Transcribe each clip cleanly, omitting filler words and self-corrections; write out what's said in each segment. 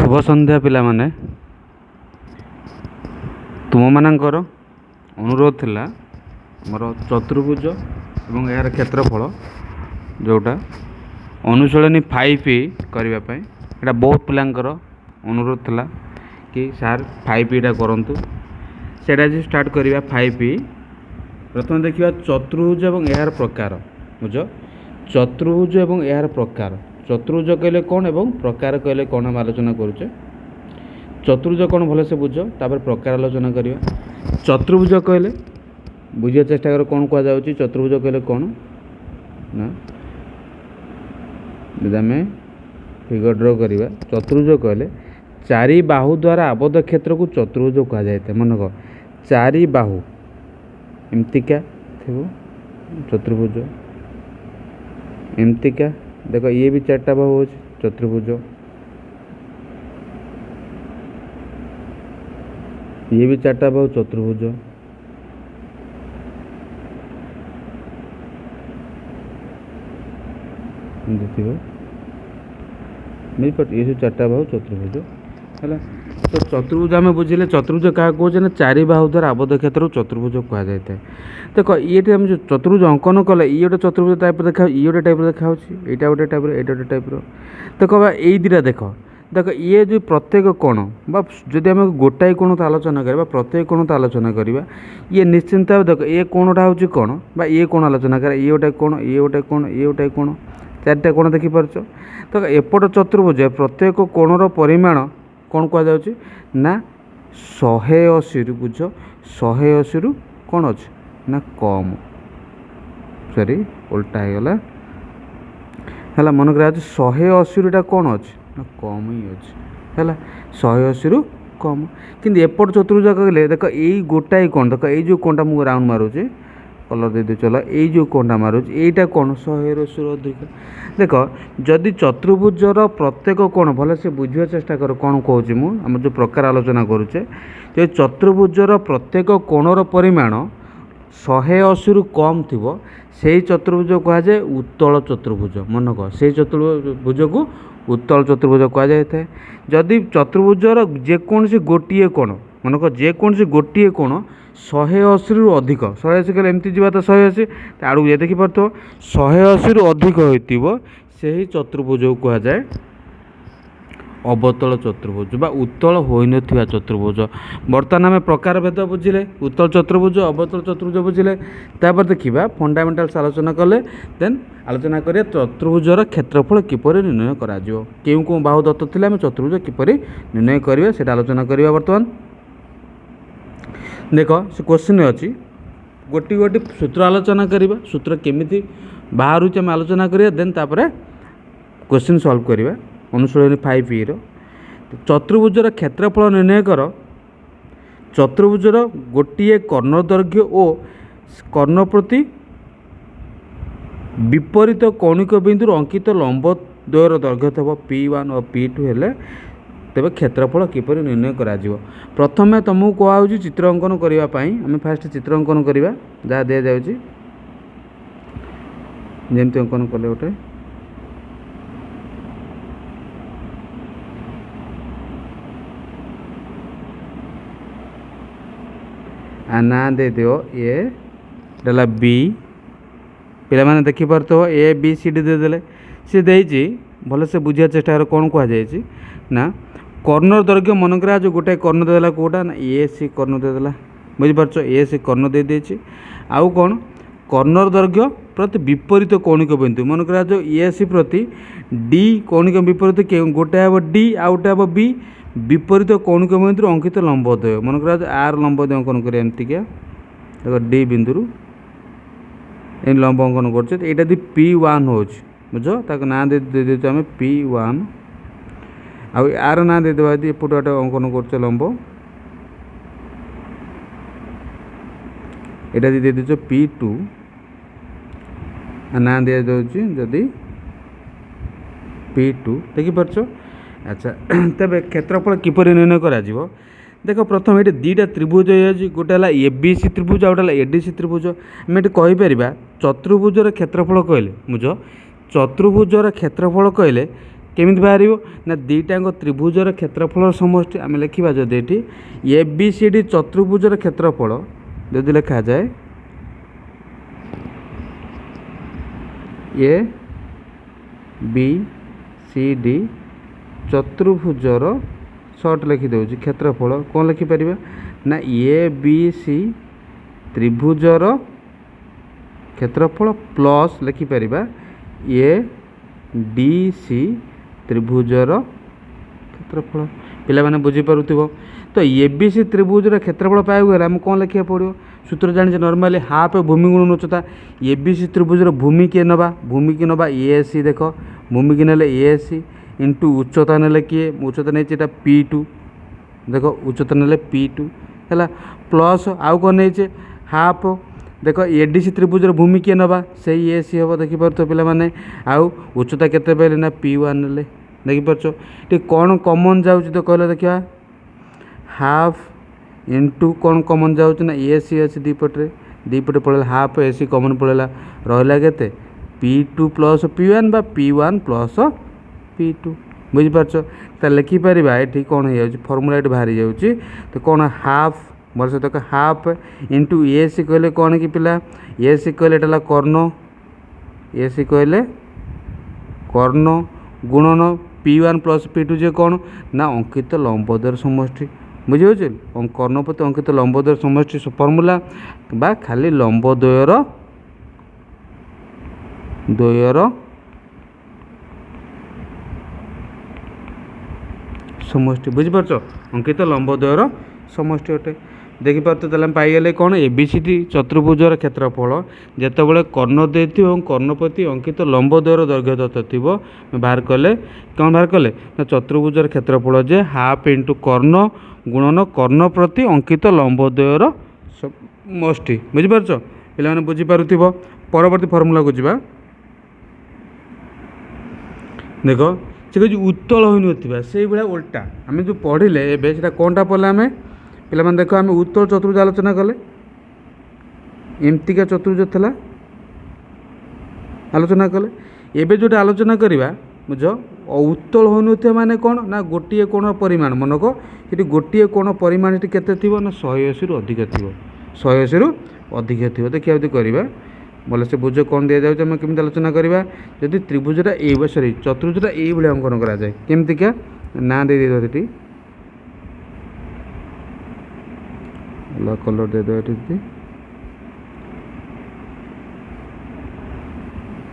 शुभ संध्या पिला माने तुम मानकर अनुरोध थिला मोर चतुर्भुज एवं यार क्षेत्रफल जोटा अनुशीलनी 5 करने यहाँ बहुत पिलांकर अनुरोध थिला कि सार 5 टा करंतु सेटा आज स्टार्ट करवा 5 प्रथम देखिए चतुर्भुज एवं यार प्रकार बुझ चतुर्भुज एवं यार प्रकार चतुर्भुज कहले कौन एवं प्रकार कहले कौन हम आलोचना करुचे चतुर्भुज कौन भल से बुझ तापर प्रकार आलोचना करवा चतुर्भुज कहले बुझा चेष्टा कर कौन कह जाउची चतुर्भुज कहले कौन ना आम फिगर ड्र करवा चतुर्भुज कहले चारि बाहु द्वारा आबद्ध क्षेत्र को चतुर्भुज कह जाए मन कह चारि बाहु एमतिका थे चतुर्भुज एमतिका देख ये भी 4टा बाहु हो चतुर्भुज ये भी 4टा बाहु चतुर्भुज ये जो 4टा बाहु चतुर्भुज है तो चतुर्भुज आम बुझे चतुर्भुज क्या कहे ना चारि बाहु द्वारा आबद्ध क्षेत्र चतुर्भुज कह जाए देख ये आम जो चतुर्भुज अंकन कले ये गोटे चतुर्भुज टाइप देखा ये गोटे टाइप देखा यहाँ गोटे टाइप यहाँ गोटे टाइप देख यही दुटा देख देख ये जो प्रत्येक कोण जदि आम गोटाए कोण तो आलोचना करवा प्रत्येक कोण तो आलोचना करवा ये निश्चिंत देख ये कोणटा हूँ कोण ये कोण आलोचना कर ये गोटे कोण ये गोटे कोण ये गोटे कोण 4टा कोण देखिपार तो एपट चतुर्भुज प्रत्येक कोणर परिमाण कौन कह जाउची ना 180 बुझ 180 रु कौन अच्छे ना कम सॉरी उल्टा हो गला है मन कर 180 रुटा कौन अच्छे ना कम ही अच्छे है 180 रु कम कि एपट चतुर्भुज कहले देख यही गोटाए कोण देख ये जो कोणटा मुझे राउंड मारुचे कलर दे दे चलो ये जो कोणटा मारुचे यहीटा कौन 180 रु अधिक देख जदि चतुर्भुजर प्रत्येक कोण भल से बुझा चेष्टा कर कौन कहूँ मुझे आम जो प्रकार आलोचना करुचे जो चतुर्भुजर प्रत्येक कोणर परिमाण 180 रु कम थी से चतुर्भुज कह जाए उत्तल चतुर्भुज मन कह से चतुर्भुज को उत्तल चतुर्भुज कह जाए जदि चतुर्भुजर जेकोसी गोटे कोण मन कह जेकोसी गोटे कोण 180 रु अधिक 180 कले एमती जीवा तो 180 आड़ू ये देखिपार 180 रु अधिक हो चतुर्भुज को कह जाए अवतल चतुर्भुज बा उत्तल होई नथिबा चतुर्भुज बर्तमान आम प्रकार भेद बुझिले उत्तल चतुर्भुज अवतल चतुर्भुज बुझिले तापर देखिबा फंडामेंटाल्स आलोचना कले देन आलोचना करिया चतुर्भुजर क्षेत्रफल किपरि निर्णय करा जिवो केउ को बाहु दत्त थिले आम चतुर्भुज किपरि निर्णय करिया सेटा आलोचना करिया बर्तमान देख से क्वेश्चन अच्छी गोटी गोटी सूत्र आलोचना करवा सूत्र केमिति बाहर आम आलोचना करिया देन तापर क्वेश्चन सॉल्व करवा अनुशीलनी 5 चतुर्भुजर क्षेत्रफल निर्णय कर चतुर्भुजर गोटे कर्ण दैर्घ्य और कर्ण प्रति विपरीत कौणिक बिंदु अंकित लंब द्वयर दैर्घ्य थे P1 और P2 हेले तेरे क्षेत्रफल किपर निर्णय करा प्रथम तुमको कहुच्छी चित्र अंकन करने आम फास्ट चित्र अंकन करवा जहाँ दि जाऊँगी जमती अंकन कले गोटे ना दे दियो ए डेला बी पिला माने देखि पारतो ए बी सी डी दे देले सी देइची भले से बुझिया चेष्टा कर कौन कह जाइए ना कर्णर दैर्घ्य मनकर जो गोटे कर्ण देदेला कोटा ना ए सी कर्ण देदेला बुझिपार ए सी कर्ण दे देछि आउ कौन कर्णर दैर्घ्य प्रति विपरीत कौणिक बिंदु मनकर जो ए सी प्रति डी कौणिक विपरीत गोटे हे डी आउटे हे बी विपरीत कौणिक बिंदु अंकित लंबोदय मनकर आर लंबोदय अंकन कर एमतिका देखो डी बिंदु इन लंब अंकन कर P1 हो बुझ ताक ना दे दे आम P1 आर ना दे देवा एपट अंकन कर लंब यहाँ दे दे P2 ना दि जाऊँगी जदि P2 देखिपार अच्छा तेज क्षेत्रफल किपर निर्णय करा देख प्रथम ये दुईटा त्रिभुज गोटे ए बी सी त्रिभुज आ गोटे ए डी सी त्रिभुज आम ये कहीपर चतुर्भुजर क्षेत्रफल कहले बुझ चतुर्भुजर क्षेत्रफल कहले केमिति बाहर ना दुईटाक त्रिभुजर क्षेत्रफल समष्टि आम लिखा जदि ये ए बी सी डी चतुर्भुजर क्षेत्रफल जदि लिखा जाए ए बी सी डी चतुर्भुजर सर्ट लिखिदे क्षेत्रफल कौन लिखिपर ना ए बी सी त्रिभुजर क्षेत्रफल प्लस लिखिपर ए डी सी त्रिभुजर क्षेत्रफल पिला माने बुझी पारुथिबो। तो ए बी सी त्रिभुजर क्षेत्रफल पाइबो गले हम कौन लिखा पड़ो सूत्र जानी नॉर्मली हाफ भूमि गुण उच्चता ए बी सी त्रिभुजर भूमि किए नवा ए सी देख भूमि की नेले ए सी इंटू उच्चता नेले किए उच्चता नहीं पी टू देख उच्चता नेले पी टू है प्लस आउ कौन नहीं हाफ देख ए डी सी त्रिभुजर भूमि किए नवा से ए सी हम देखिपुर पे आउ उच्चता केते पाइले ना पी वन ने देखिपार ये कौन कमन जाऊँ तो कहले देखा हाफ इंटू कौन कमन जाऊँ ना ए सी अच्छे दीपटे पड़ेगा हाफ ए सी कमन पड़ेगा रहा के P two plus P one बा P one plus P two बुझीपार तो लिखिपर ये कौन हो फर्मूला ये बाहरी जाऊँगी तो कौन हाफ बोल सहित हाफ इंटू ए सी कहले कौन कि पिला ए सी कहले एटा कर्ण ए सी कहले कर्ण गुणन P one plus P two जे कौन ना अंकित लंबद्वयर समष्टि बुझे कर्णपति अंकित लंबद्वयर समष्टि फर्मूला बा खाली लंबद्वयर समष्टि बुझीपार अंकित लंबद्वयर समष्टि अटे देखिपार तो पाइगले कौन ए बी सी डी चतुर्भुजर क्षेत्रफल जितेबाला कर्ण दे कर्णपति अंकित लंबद्वयर दैर्घ्य दत्त थी बाहर कले कौन बाहर कले ना चतुर्भुजर क्षेत्रफल जे हाफ इंटू कर्ण गुणन कर्ण प्रति अंकित लंबद्वयर समष्टि बुझीपार पे बुझीपार परवर्ती फर्मूला को जा देख से कह उत्तल हो ना से भाया उल्टा आम जो पढ़ले एवं कौनटा पढ़ले आम पे देख आम उत्तल चतुर्भुज आलोचना कले एमतिका चतुर्भुज था आलोचना कले एवं जो आलोचना करवा बुझ उत्तल हो ना कौन ना गोटे कोण परिमाण मनक ये गोटे कोण परिमाण के ना 180 रु अधिक थी 180 रु अधिक थी देखिए करवा बोले से बुझ कौन दि जाए आम केमी आलोचना करवा जदि त्रिभुजटा ये सॉरी चतुर्भुजटा ये अंकन कराए केमतिका ना दे दे अलग कलर दे दे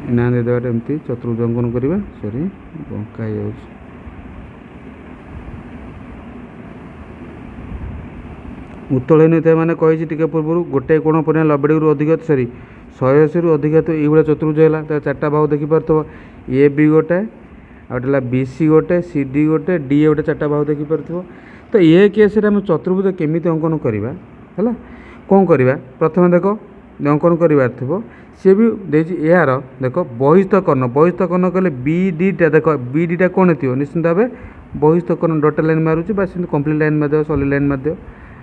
ना दे देवाटे एमती चतुर्भुज अंकन करवा सॉरी बंका हो उत्तल होता मैंने कही टी पूर्व गोटे कोण पर 90 रु अधिक सॉरी 180 रु अधिक तो ये चतुर्भुज है चार्टा भाग देखिपार ए बी गोटे आउटे बी सी गोटे सी डी गोटे डी गोटे चार्टा भाग देखिपार तो ये केस आम चतुर्भुज केमी अंकन करवा है कौन करवा प्रथम देख अंकन करार थो सी भी देखिए यार देख बहिस्थ कर्ण कहले बी डीटा देख बी डीटा कौन थी निश्चिंत भाव बहिस्थ कर्ण डॉटेड लाइन मारूँ बस कंप्लीट लाइन मारदेव सॉलिड लाइन मारदेव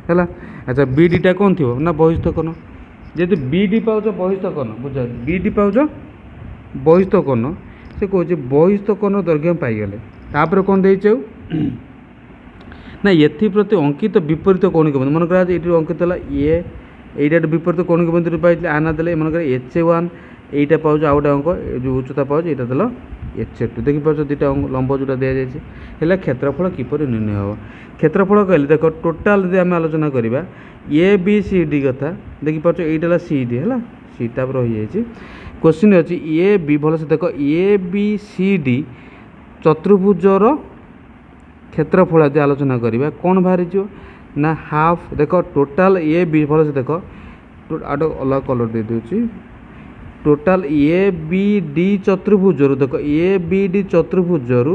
है अच्छा बी डीटा कौन थी ना बहिस्थ कर्ण जेहेतु बी डी पाच बहिस्थ कर्ण बुझ बी डी पाच बहिस्थ कर्ण से कहे बहिस्थ कर्ण दैर्घ्य पाइगले तापर कौन देचु ना एथि प्रति अंकित विपरीत कौणिक बिंदु मन कर ये अंकित है ये विपरीत कौणिक बिंदु पाई आना देले मन कर H1 यहीटा पाँच आउ गोटे अंक जो उच्चता पाँच यहाँ देल H2 देखिए दुटा लंब जोटा दि जाए क्षेत्रफल किपर निर्णय हम क्षेत्रफल कहले देख टोटाल यदि आम आलोचना करवा ए बी सी डी कथा देखिपार यहीटा सी डी है सी टाइप रही जाए क्वेश्चन अच्छी ए बी भलसे देख ए बी सी डी चतुर्भुजर क्षेत्रफल यदि आलोचना करवा कौन बाहरी ना हाफ देख टोटाल ए बी भलसे देख आठ अलग कलर दे दूसरी टोटाल ए बी डी चतुर्भुजर देख ए बी डी चतुर्भुजर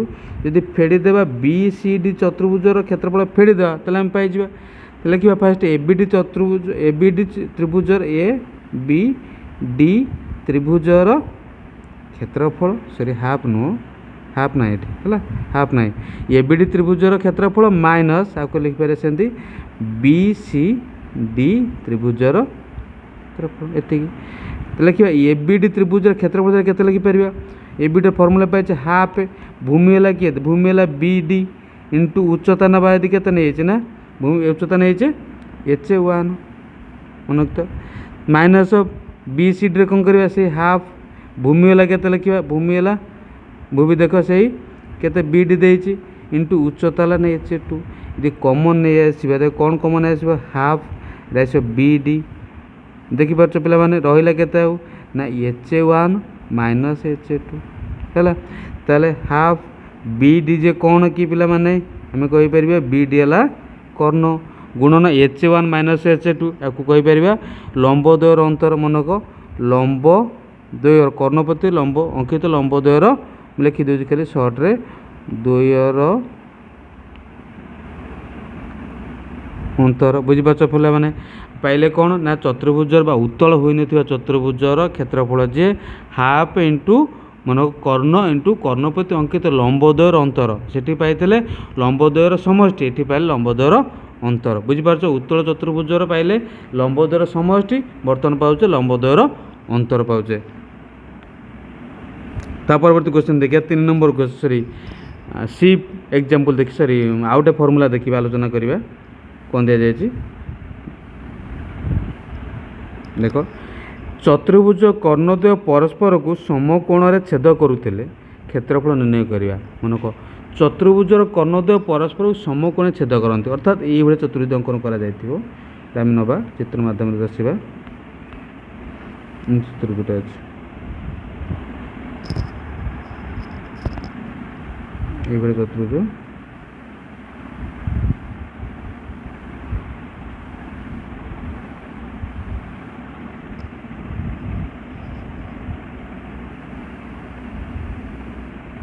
यदि फेड़ीदेवा बी सी डी चतुर्भुजर क्षेत्रफल फेड़ीदेवा तेल आम पाई लिखा फास्ट ए बी डी चतुर्भुज ए बी डी त्रिभुजर ए बी डी त्रिभुजर क्षेत्रफल सॉरी हाफ नुह हाफ ना ये हाफ ना ए बी डी त्रिभुजर क्षेत्रफल माइनस आपको लिखिपारे से बी सी डी त्रिभुजर क्षेत्रफल एति लिखा ए बी डी त्रिभुजर क्षेत्रफल के लिखिपर ए बी डी फर्मूला पाई हाफ भूमि है किए भूमि है बी डी इंटू उच्चता ना बायदी के ना भूमि उच्चता नहीं H1 मन तो माइनस बी सी डी कौन करवा से हाफ भूमि है के लिखा भूमि है भूमि देख से के बी डी देती इंटू उच्चता नहीं H2 यदि कमन नहीं आसवा देख कौन कमन आसो हाफ आस बी डी देखिपार पे रहा के ना H1 माइनस H2 है ताले हाफ बी डी जे कौन कि पिला माने आम कहीपर बी डी है कर्ण गुणन H1 माइनस H2 या कहीपर लंब द्वयर अंतर मनक लंब द्वयर कर्ण प्रति लंब अंकित लंब द्वयर लिखिदे खाली सर्ट्रे द्वयर अंतर बुझीपार पिला माने पाइले कौन ना चतुर्भुजर बा उत्तल होई नथिबा चतुर्भुजर क्षेत्रफल जे हाफ इंटू मन कर्ण इंटू कर्ण प्रति अंकित लंबद्वयर अंतर सेठी पाइले लंबद्वयर समष्टि एठी पाइले लंबद्वयर अंतर बुझीपार उत्तल चतुर्भुजर पाइले लंबद्वयर समष्टि बर्तमान पाउचे लंबद्वयर अंतर पाउचे। ता परवर्ती क्वेश्चन देखिए 3 नंबर क्वेश्चन सॉरी सी एग्जांपल देखि सॉरी आउटे फॉर्मूला देखिबा आलोचना करिबा कोन दिया जायछि देख चतुर्भुज कर्णद्वय परस्पर को समकोण छेद करुले क्षेत्रफल निर्णय करवा मन को चतुर्भुजर कर्णद्वय परस्पर को समकोण छेद करते अर्थात ये चतुर्भुज अंकन कर नवा चित्र मध्यम दर्शा चतुर्भुज अच्छे ये चतुर्भुज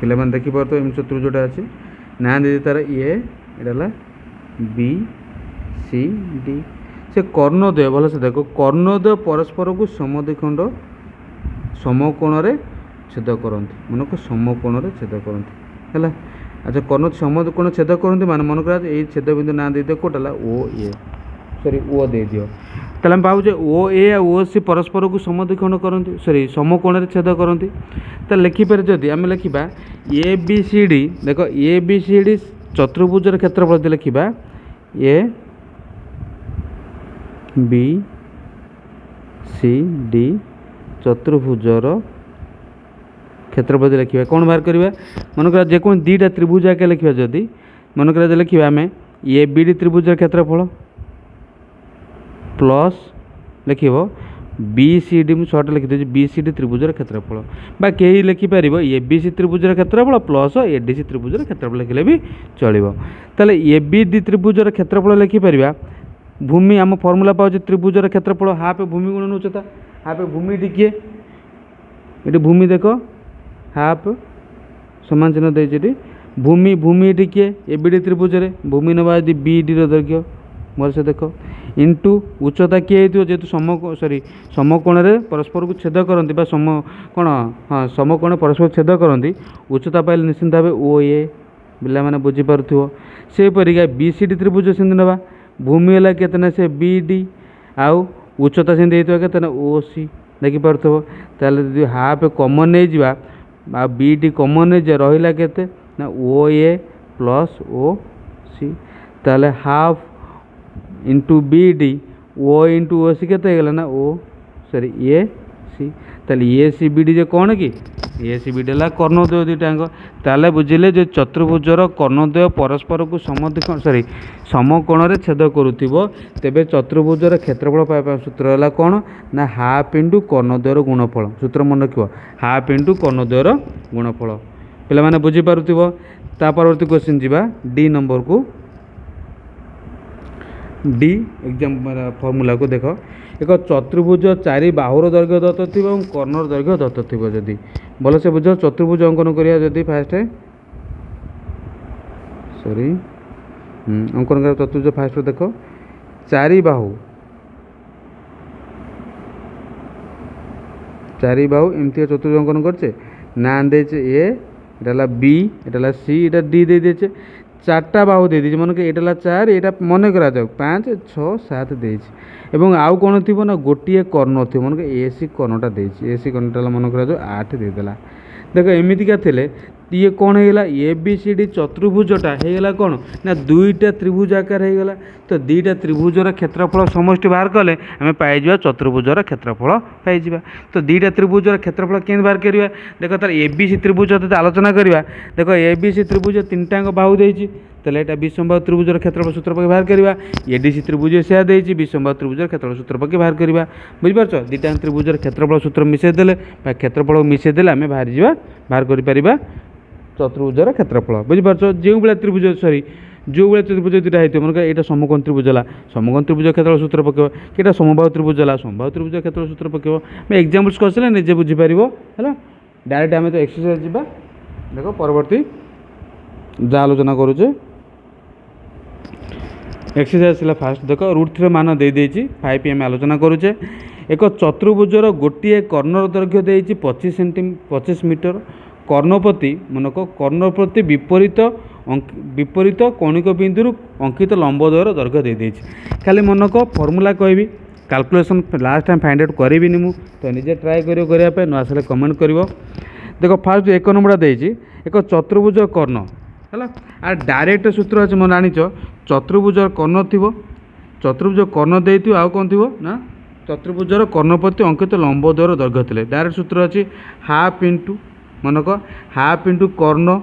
पे देखिपार तो एम चतुर्भुजटा अच्छे ना दीदी तार ये बी सी डी से कर्णद्वय भल से देख कर्णद्वय परस्पर को समद्विखंड समकोण छेद करती मन को समकोण छेद करती है अच्छा कर्ण समकोण छेद करती मान मन कर छेद बिंदु ना दे कौटा ओ ए सॉरी ओ दे दियो ताले हम पाऊे ओ ए ओ सी परस्पर को समद्विखंड करती सॉरी समकोण छेद करती तो लिखिपर जदि आम लिखा ए बी सी डी देख ए बी सी डी चतुर्भुजर क्षेत्रफल लिखा ए बी सी डी चतुर्भुजर क्षेत्रफल लिखा कौन बाहर करवा मनकर जेको दीटा त्रिभुज आके लिखा जदि मनकर लिखा आम ए बी डी त्रिभुजर क्षेत्रफल प्लस लिख बी सी डी मुझे सर्ट लिखिदे बी सी डी त्रिभुजर क्षेत्रफल बा कई लिखिपर ए बी सी त्रिभुजर क्षेत्रफल प्लस ए डी सी त्रिभुजर क्षेत्रफल लिखले भी चलो ताले ए बी डी त्रिभुजर क्षेत्रफल लिखिपर भूमि आम फर्मूला पाँच त्रिभुजर क्षेत्रफल हाफ भूमि गुणन उच्चता हाफ भूमि टी किए ये भूमि देख हाफ समान चिन्ह देती भूमि भूमि टी किए ए बी डी त्रिभुजर भूमि नवा यदि बी डी दैर्घ्य भल से देख इंटू उच्चता किए जेहेतु सॉरी समकोण परस्पर को छेद करती सम कौन हाँ समकोण परस्पर छेद करती उच्चता पाइले निश्चिंत भाव ओ ए पिला मैंने बुझीपार से परिका बी सी डी त्रिभुज सेमती ना भूमि है केतना से बी डी आउ उच्चता सेमती के ओ सी देखिपार ताली हाफ कमन नहीं जा बी डी कमन नहीं जा रहा के ना ओ ए प्लस ओ सी ताले half into B D O into O C के ना ओ सॉरी ए सी ताले ए सी बी डी जे कौन कि ए सी बी डी है कर्णद्वय दुईटाक ताले बुझिले जो चतुर्भुजर कर्णद्वय परस्पर को समद्विखंड सॉरी समकोण छेद करुथिबो तेबे चतुर्भुजर क्षेत्रफल पाइबा सूत्र है कौन ना हाफ इंटू कर्णद्वयर गुणफल सूत्र मन रखियो हाफ इंटू कर्णद्वयर गुणफल पे मैंने बुझीपारुथिबो ता परवर्ती क्वेश्चन जीवा डी नंबर को डी एग्जाम फर्मूला को देख एक चतुर्भुज चारि बाहुर दैर्घ्य दत्त थी कर्णर दैर्घ्य दत्त थी जदि भल से बुझ चतुर्भुज अंकन करिया जदि फास्ट सॉरी अंकन कर चतुर्भुज फास्ट देख चारि बाहु एमती चतुर्भुज अंकन करचे ना देचे ए एटा बी एटा सी एटा डी दे देचे चार्टा बाहु दे दीजिए मन के एटा 4 एटा मन करा जाओ 5 6 7 देछि एवं आउ कोन थिबो ना गोटिए कर्ण थिबो मन के एसी कर्णटा देछि एसी कर्णटा मन करा जाओ 8 दे देला देखो एमिति का थिले ये कौन होगा ए बी सी डी चतुर्भुजटा होगा कौन ना दुईटा त्रिभुज आकार होगा। तो दुईटा त्रिभुजर क्षेत्रफल समष्टि बाहर कले आम पाइबा चतुर्भुजर क्षेत्रफल पाइबा। तो दुईटा त्रिभुजर क्षेत्रफल केମିତି बाहर करवा देख तार ए बी सी त्रिभुज आलोचना करवा। देख ए बी सी त्रिभुज तीनटा बाहु देती तेल यहाँ विषमबाहु त्रिभुजर क्षेत्रफल सूत्र पक्ष बाहर करवा। ए डी सी त्रिभुज से देती विषमबाहु त्रिभुजर क्षेत्रफल सूत्र पक्ष बाहर करवा। बुझिपार दुईटा त्रिभुजर क्षेत्रफल सूत्र मिसेदेले क्षेत्रफल मिसेदेले आम बाहर कर चतुर्भुजर क्षेत्रफल। बुझिपार जो भाया त्रिभुज सरी जो भाया त्रिभुज दुटा होती मन यहाँ समकोण त्रिभुज है समकोण त्रिभुज क्षेत्रफल सूत्र पकेब कि समबाहु त्रिभुज है समबाहु त्रिभुज क्षेत्रफल सूत्र पकेब। एग्जाम्पल्स कसले निजे बुझीपार है डायरेक्ट आम तो एक्सरसाइज जा देख परवर्ती जहाँ आलोचना करुचे एक्सरसाइज फास्ट देख √3 मान देदेची 5 एम आलोचना करुचे। एक चतुर्भुजर गोटे कर्णर दैर्घ्य देती 25 मीटर कर्णप्रति मनक कर्णप्रति विपरीत कौणिक बिंदु अंकित लंब द्वयर दैर्घ्य देदेची। खाली मनक फर्मूला कहबी calculation last time find out करी मु तो निजे ट्राए करने न आसले कमेंट कर। देख फास्ट 1 नंबर देती एक चतुर्भुज कर्ण है आ डायरेक्ट सूत्र अच्छे मन जान चतुर्भुजर कर्ण थी चतुर्भुज कर्ण दे आउ कौन थी ना चतुर्भुजर कर्ण प्रति अंकित लंब द्वयर दैर्घ्य थे। डायरेक्ट सूत्र अच्छी हाफ इंटू मनक हाफ इंटू कर्ण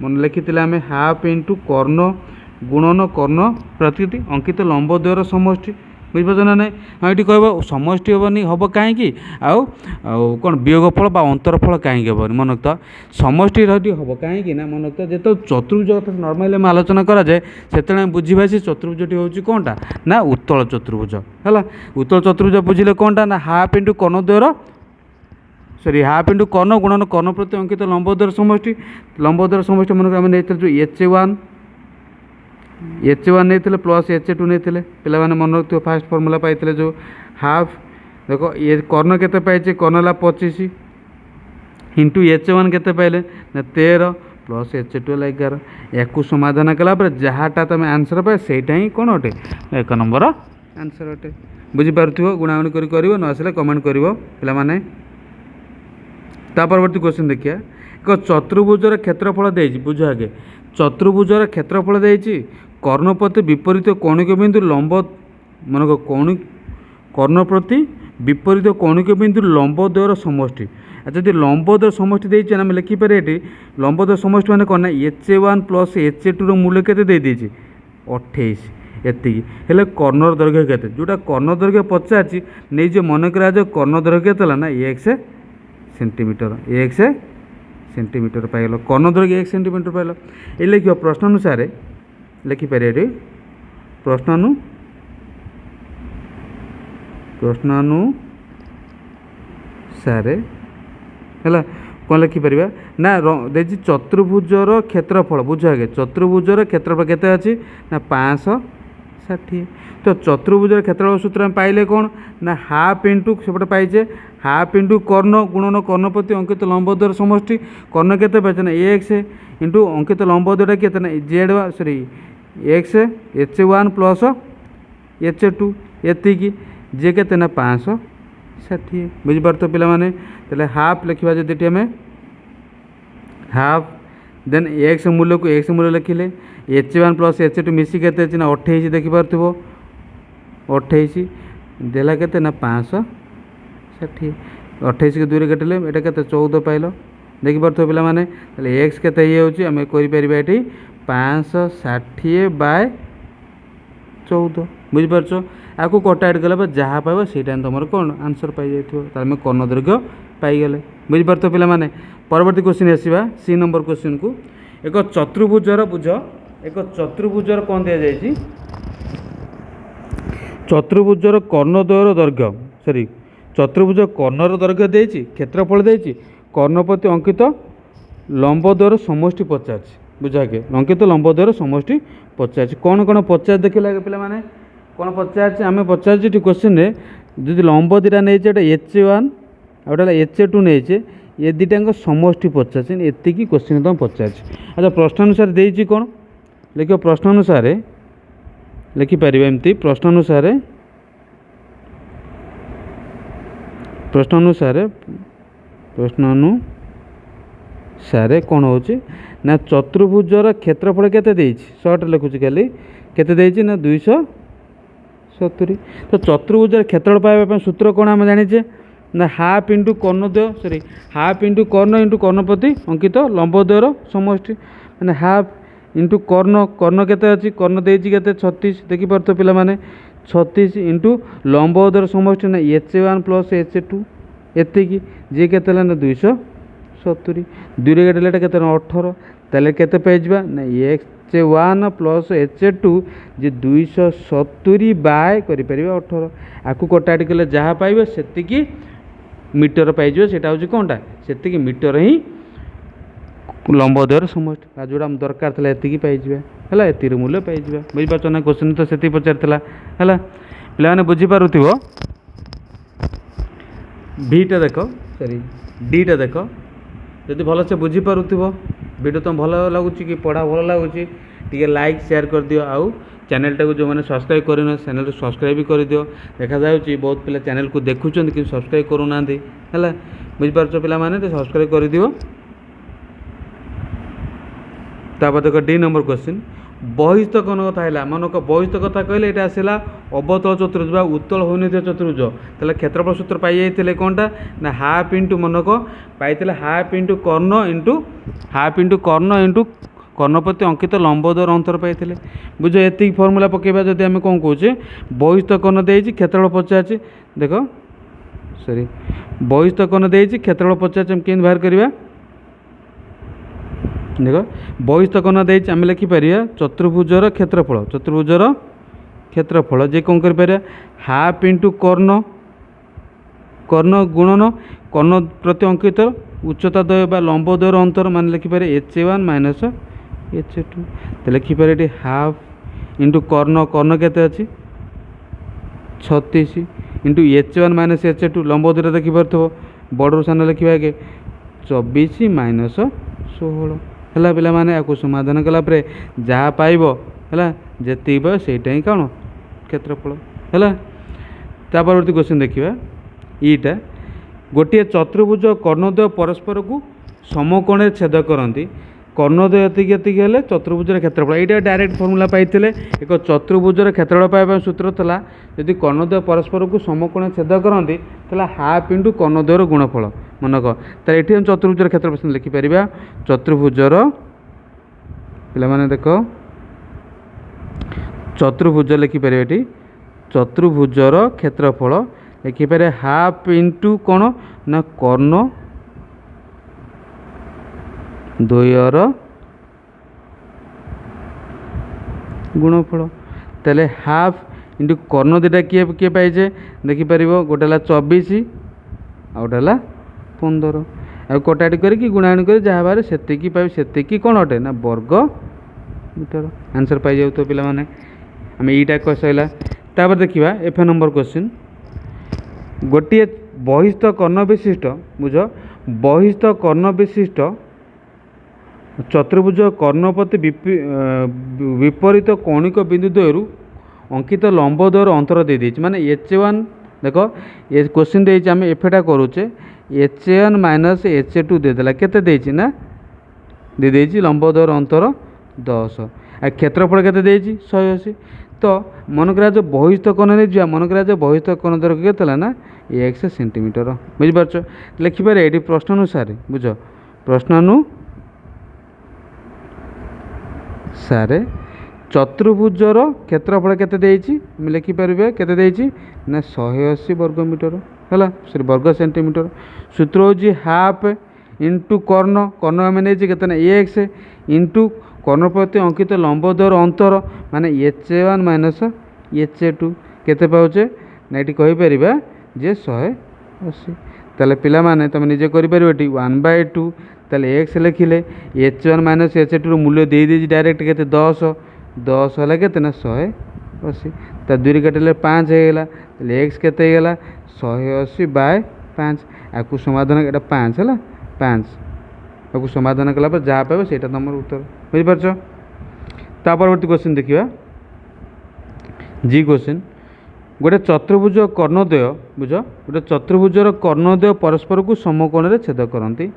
मन लिखी आम हाफ इंटू कर्ण गुणन कर्ण प्रति अंकित लंब द्वयर समष्टि। बुझिपार ना ना हाँ ये कह समष्टि हेनी हम कहीं आउ कौन वियोगफल अंतरफल कहीं हेनी मन तो समष्टि हम कहीं ना मन तो जो चतुर्भुज कथा नर्माली आम आलोचना कराए से बुझा से चतुर्भुजटी हूँ कौनटा ना उत्तल चतुर्भुज है। उत्तल चतुर्भुज बुझे कौनटा ना हाफ इंटू कर्ण द्वयर सरी हाफ इंटू कर्ण गुणन कर्ण प्रति अंकित लंब द्वयर समष्टि मन आम नहीं जो H1 नहीं प्लस H2 नहीं पे मन रखिए फास्ट फर्मूला पाई जो हाफ देख ये कर्ण के पाई कर्ण है 25 इंटू H1 के पाइले ना 13 प्लस H2 11 या समाधान कलापर जहाँटा तुम आंसर पाए सहीटा ही कौन अटे 1 नंबर आंसर अटे। बुझीपार गुणागुणी कर न आसले कमेंट कर पे। परवर्ती क्वेश्चन देखिए एक चतुर्भुजर क्षेत्रफल दे बुझ आगे चतुर्भुजर क्षेत्रफल देती कर्ण प्रति विपरीत कौणिक बिंदु लंब मन कर्ण प्रति विपरीत कौणिक बिंदु लंब द्वयर समष्टि। जदि लंब द्वयर समष्टि देती आम लिखिपर ये लंब द्वयर समष्टि मैंने कौन H1 प्लस H2 मूल्य के 28 एति हेले कर्णर दैर्घ्य के जोटा कर्ण दैर्घ्य पचार नहीं जो मन करा जो कर्ण दैर्घ्य के ना 1 सेंटीमीटर पाइल कर्ण दैर्घ्य 1 सेंटीमीटर पाइल ये लिख प्रश्न अनुसार लिखिपर प्रश्न अनुसार है कौन लिखिपर ना देखिए चतुर्भुजर क्षेत्रफल बुझ आगे चतुर्भुजर क्षेत्रफल केते अच्छी ना 560। तो चतुर्भुजर क्षेत्रफल सूत्र पाइले कौन ना हाफ इंटू सेपटे पाइचे हाफ इंटू कर्ण गुणन कर्ण प्रति अंकित लंब द्वयर समष्टि कर्ण के पाइचे ना एक्स इंटू अंकित लंब द्वयटा के Z sorry x H1 plus H2 एति जे के ना 560। बुझीपार तो पे तेल हाफ लिखा जदि आम हाफ देन एक्स मूल्य को एक्स मूल्य लिखिले H1 प्लस H2 मिसी के 28 देखिपार 28 देला के ना 560 28 के 2 कटिले ये के 14 पाइल देखिपार पे एक्स के आम कर 560 बाय 14 बुझीपार आपको कटा एड कला जहाँ पाइबा से तुम कौन आंसर पाई जाइए कर्ण दैर्घ्य पाईगले। बुझीपार तो पे परवर्ती क्वेश्चन आसवा सी नंबर क्वेश्चन को एक चतुर्भुजर बुझ एक चतुर्भुजर कौन दि जाए चतुर्भुजर कर्ण द्वयर दैर्घ्य सॉरी चतुर्भुज कर्णर दैर्घ्य देती क्षेत्रफल देती कर्ण प्रति अंकित लंब द्वयर समष्टि 50 बुझा के अंकित लंब द्वयर समष्टि 50 कौन कौन 50 देख लगे पे कौन पचार आम पचार क्वेश्चन जो लंब दुटा नहीं H1 आउटा H2 नहीं ये दुटा समष्टि 50 एति क्वेश्चन तुम पचार। अच्छा प्रश्न अनुसार देती कौन लिख प्रश्न अनुसार लिखिपर एमती प्रश्न अनुसार सारे कौन होची ना चतुर्भुजर क्षेत्रफल केते देइछि शॉर्ट लिखुछि खाली केते देइछि ना 270। तो चतुर्भुजर क्षेत्रफल पाइबा सूत्र कौन आम जानिचे ना हाफ इंटू कर्णद्वय सॉरी हाफ इंटू कर्ण इंटू कर्णप्रति अंकित लंबद्वयर समष्टि मैंने हाफ इंटू कर्ण कर्ण केते अछि कर्ण देइछि केते 36 देखि परतो पिला माने 36 इंटू लंबद्वयर समष्टि ना h1 प्लस h2 एतिकी जे केते ना 270 दुई रे गले केते 18 ताले केते पेजबा ना h1 प्लस h2 जे 270 बाय करि परिबा 18 आकु कटाटी कले जहाँ पाइबे सेतिकी मीटर पाइज सेटा हूँ कौनटा से मीटर ही लंबद्वयर समष्टि जोड़ा दरकार था एतिकी पाइबा है एतिर मूल्य पाइबा बुझीपार ना क्वेश्चन तो से पचार है पे बुझीपार भीटा देख सॉरी डीटा देख जदि भल से बुझीपार वीडियो तुम भल लगुच कि पढ़ा भल लगुच टी लाइक शेयर कर दियो आउ चैनल टाक जो मैंने सब्सक्राइब करना चैनल सब्सक्राइब भी कर दियो देखा जाऊँगी बहुत पिला चैनल को देखुं कि सब्सक्राइब करूना है बुझीपार पे सब्सक्राइब कर दियो। तापर देख डी नंबर क्वेश्चन बहिस्थ कौन कथा है मनक बहिस्थ कथा कहले ये आसला अवतल चतुर्भुज उत्तल होनी चतुर्भुज तेल क्षेत्रफल सूत्र पाई जाइए कौनटा ना हाफ इंटू मनक पाई हाफ इंटू कर्ण इंटू कर्णप्रति अंकित लंबद्वयर अंतर पाई बुझ ये फर्मूला पकेबा जदि आम कौन कौचे बहिस्थ कर्ण देइछि क्षेत्रफल पचार देख सॉरी बहिस्थ कर्ण देइछि क्षेत्रफल पचार हम केन बाहर करवा देख बहिस्थ कर्ण देइछि आम लिखिपर चतुर्भुजर क्षेत्रफल जे कौन कर हाफ इंटू कर्ण कर्ण गुणन कर्ण प्रति अंकित उच्चता द्वय बा लंबद्वयर अंतर मान लिखिपर h1 माइनस h2 तो लिखिपर ये हाफ इंटू कर्ण कर्ण केते अच्छी 36 इंटू h1 माइनस h2 लंबद्वयर देखिपार बड़ सान लिखा के 24 माइनस 16 है पे मैंने आपको समाधान कलापर जहाँ पाइब है जी पाइब ही कौन क्षेत्रफल है। परवर्ती क्वेश्चन देखा ईटा गोटे चतुर्भुज कर्णद्वय परस्पर को समकोण छेद करती कर्णद्वय एतिक हेल्ले चतुर्भुजर क्षेत्रफल यहाँ डायरेक्ट फर्मूला पाई एक चतुर्भुजर क्षेत्रफल पाइबा सूत्र था यदि कर्णद्वय परस्पर को समकोण छेद करती हाफ इंटू कर्णद्वयर गुणफल मनक तो ये हम चतुर्भुजर क्षेत्रफल लिखिपर चतुर्भुजर पे देख चतुर्भुज लिखिपर ये चतुर्भुजर क्षेत्रफल लिखिपर हाफ इंटू कौन ना कर्ण द्वयर गुणफल तेले हाफ इंटू कर्ण दुटा किए किए पाइजे देखिपर गोटे 24 आ गोटे 15 आ कटाटी करके गुणागुणी कर जहाँ बारे सेतिकी पाइब सेतिकी कौन अटे ना वर्ग मीटर आंसर पाई जाऊ तो पिला माने आम ईटा कह सैला। तापर देखिबा एफ नंबर क्वेश्चन गोटे बहिस्थ कर्ण विशिष्ट बुझ बहिस्थ कर्ण विशिष्ट चतुर्भुज कर्णप्रति विपरीत कौणिक बिंदु द्वयरु अंकित लंबद्वयर अंतर दे देछि माने h1 देख ये क्वेश्चन देछि आम एफटा करूचे h1 माइनस h2 देदेला केते देछि ना दे देछि लंबद्वयर अंतर 10 आ क्षेत्रफल केते देछि 180 तो मन करा जो बहिस्थ कर्ण ने जा मन करा जो बहिस्थ कर्ण द्वयर केतेला ना x सेंटीमीटर बुझि पारछ लिखिबार एडी प्रश्न अनुसार बुझ प्रश्न सारे चतुर्भुजर क्षेत्रफल केते देछि हम लिखिपर केते देछि ना 180 वर्ग मीटर है सॉरी वर्ग सेंटीमीटर सूत्र हूँ हाफ इंटू कर्ण कर्ण आम नहीं केते ना एक्स इंटू कर्ण प्रति अंकित लंबद्वयर अंतर माने h1 माइनस h2 केते पाउचे ना ये कहीपर जे 180 ताले पिला माने तुम निजे करिपारिबो एटी 1/2 ताले x लिखिले h1 माइनस h2 मूल्य दे दीजिए डायरेक्ट केते 10 10 है केते ना 180 ता दुई काटिले 5 होगा ताले x केते होगा 180 बाय 5 आपको समाधान एटा 5 है 5 आपको समाधान कला जहाँ पाइब से तुम उत्तर बुझिपार। ता परवर्ती क्वेश्चन देखिए जी क्वेश्चन गोटे चतुर्भुज कर्णद्वय बुझ गोटे चतुर्भुजर कर्णद्वय परस्पर को समकोण में छेद करती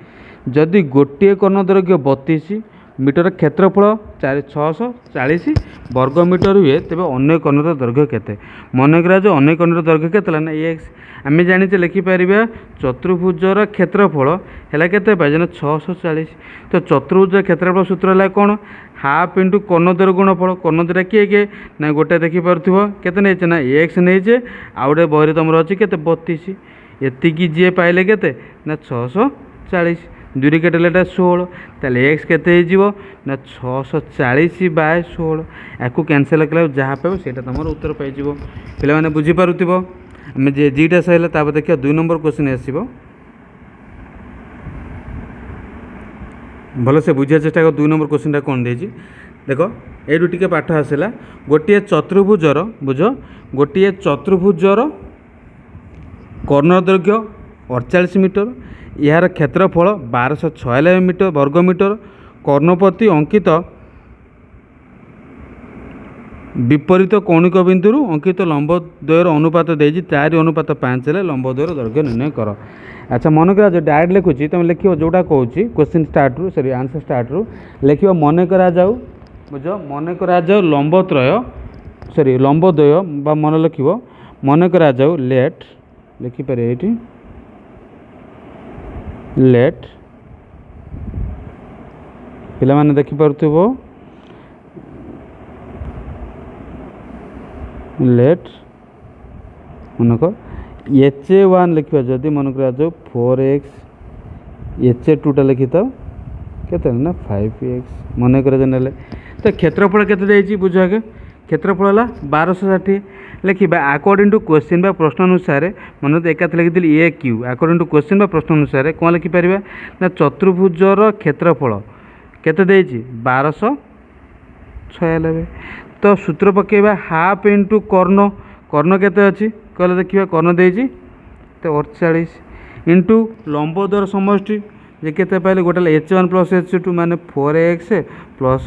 जदि गोटे कर्ण दैर्घ्य 32 मीटर क्षेत्रफल 640 वर्ग मीटर हुए तेज अन्य कर्णर दैर्घ्य केते मन करा जो अन्य कर्णर दैर्घ्य केते ना एक्स आम जाने लिखिपर चतुर्भुजर क्षेत्रफल है के 640 तो चतुर्भुज क्षेत्रफल सूत्र है कौन हाफ इंटू कर्णद्वयर गुणफल कर्णद्वयर किए किए ना गोटे देखिपे के ना एक्स नहीं आउ गए बहरे तुम अच्छी के 32 एतिकी जी पाइले के ना 640 दूरी कटेले 16 ताले एक्स केते ना 640 बाय 16 या कैनसल कला जहाँ पाइब से तुम उत्तर पाइज पे बुझीपार आम जे जीटा सर तापर देखिए 2 नंबर क्वेश्चन आसो भल से बुझा चेष्टा कर 2 नंबर क्वेश्चन कौन दे देख यू टे पाठ आसला गोटे चतुर्भुजर बुझ गोटे चतुर्भुजर कर्ण दैर्घ्य 48 मीटर यार क्षेत्रफल 1296 मीटर वर्ग मीटर कर्णपति अंकित विपरीत कौणिक बिंदु अंकित लंबद्वयर अनुपात दे 4:5 लंबद्वयर दैर्घ्य निर्णय कर। अच्छा मन करा जो डायरेक्ट लिखुची तुम लिख जोटा कहूँ क्वेश्चन स्टार्ट रू सॉरी आंसर स्टार्ट रू लिख मन करा जाऊ बुझ मन करा जाऊ लंबत्रय सॉरी लंबद्वय बा मन लिख मन करा जाऊ लेट लिखिपर ये लेट पिला माने देखिपारुथिबो लेट मनक HA1 लिखा जदि मन करा जो 4x HA2 लिखि था केते ना 5x मन करा जनेले तो क्षेत्रफल केते देछि बुझ आगे क्षेत्रफल है 1260 लिखा अकॉर्डिंग टू क्वेश्चन बा प्रश्न अनुसार मन तो एका लिखी ए क्यू अकॉर्डिंग टू क्वेश्चन बा प्रश्न अनुसार कौन लिखिपर ना चतुर्भुजर क्षेत्रफल केते देछि 1296 तो सूत्र पकेबा हाफ इंटू कर्ण कर्ण केते अच्छी कहले देखिए कर्ण देछि तो 48 इंटू लंबद्वयर समष्टि जे केते पाइले गोटे H1 प्लस H2 माने 4x प्लस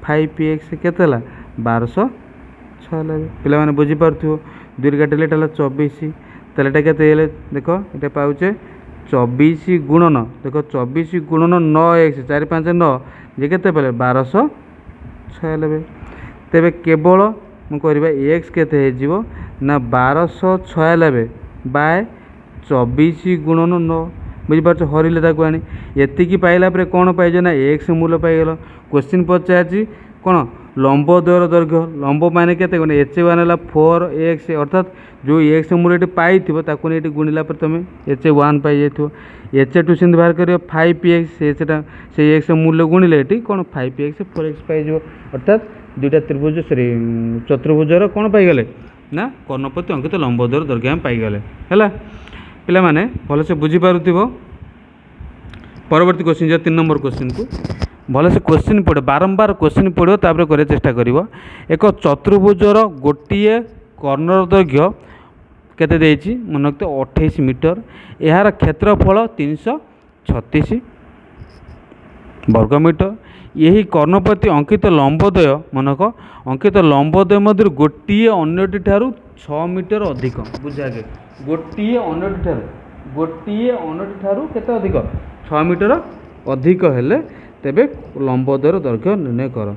5x केते ला 1296 पिला माने बुझी पारथु दूर काटिले टाला 24 ताले केते देखो एटा पाउचे 24 गुणन देखो 24 गुणन 9x 4 5 9 जे केते पाइले 1296 तेबे केवल मुझे एक्स केते हो ना 1296 बाय 24 गुणन 9 बुझीपार हरिले ताकू आनी एतिकी पाइला परे कौन पाइज ना एक्स मूल्य पाइगल क्वेश्चन पचार कौन लंबद्वयर दैर्घ्य लंब माने केते HA1 है 4x अर्थात जो एक्स मूल्य पाई ताकू नहीं गुणिला पर तुम HA1 पाई जाइथिबो HA2 सिंध बाहर कर 5x से एक्स मूल्य गुणिले ये कौन 5x 4x पाइज अर्थात दुईटा त्रिभुज सॉरी चतुर्भुजर कौन पाईगले ना कर्णपति अंकित लंबद्वयर दैर्घ्य पाईगले है पिला माने भल से बुझीपारुथिबो परवर्ती क्वेश्चन जो 3 नंबर क्वेश्चन को भल से क्वेश्चन पढ़ो बारंबार क्वेश्चन पढ़ो तापर करे चेष्टा करिवो एक चतुर्भुजर गोटे कर्णर दैर्घ्य केते देछि मन तो 28 मीटर यार क्षेत्रफल 336 वर्ग मीटर यही कर्णपति अंकित लंबद्वय मनक अंकित लंबद्वय मध्य गोटे अन्यटी ठारू 6 मीटर अधिक बुझा गए गोटे अन्यटी ठारू केते अधिक 6 मीटर अधिक हेले तेबे लंबद्वयर दैर्घ्य निर्णय कर।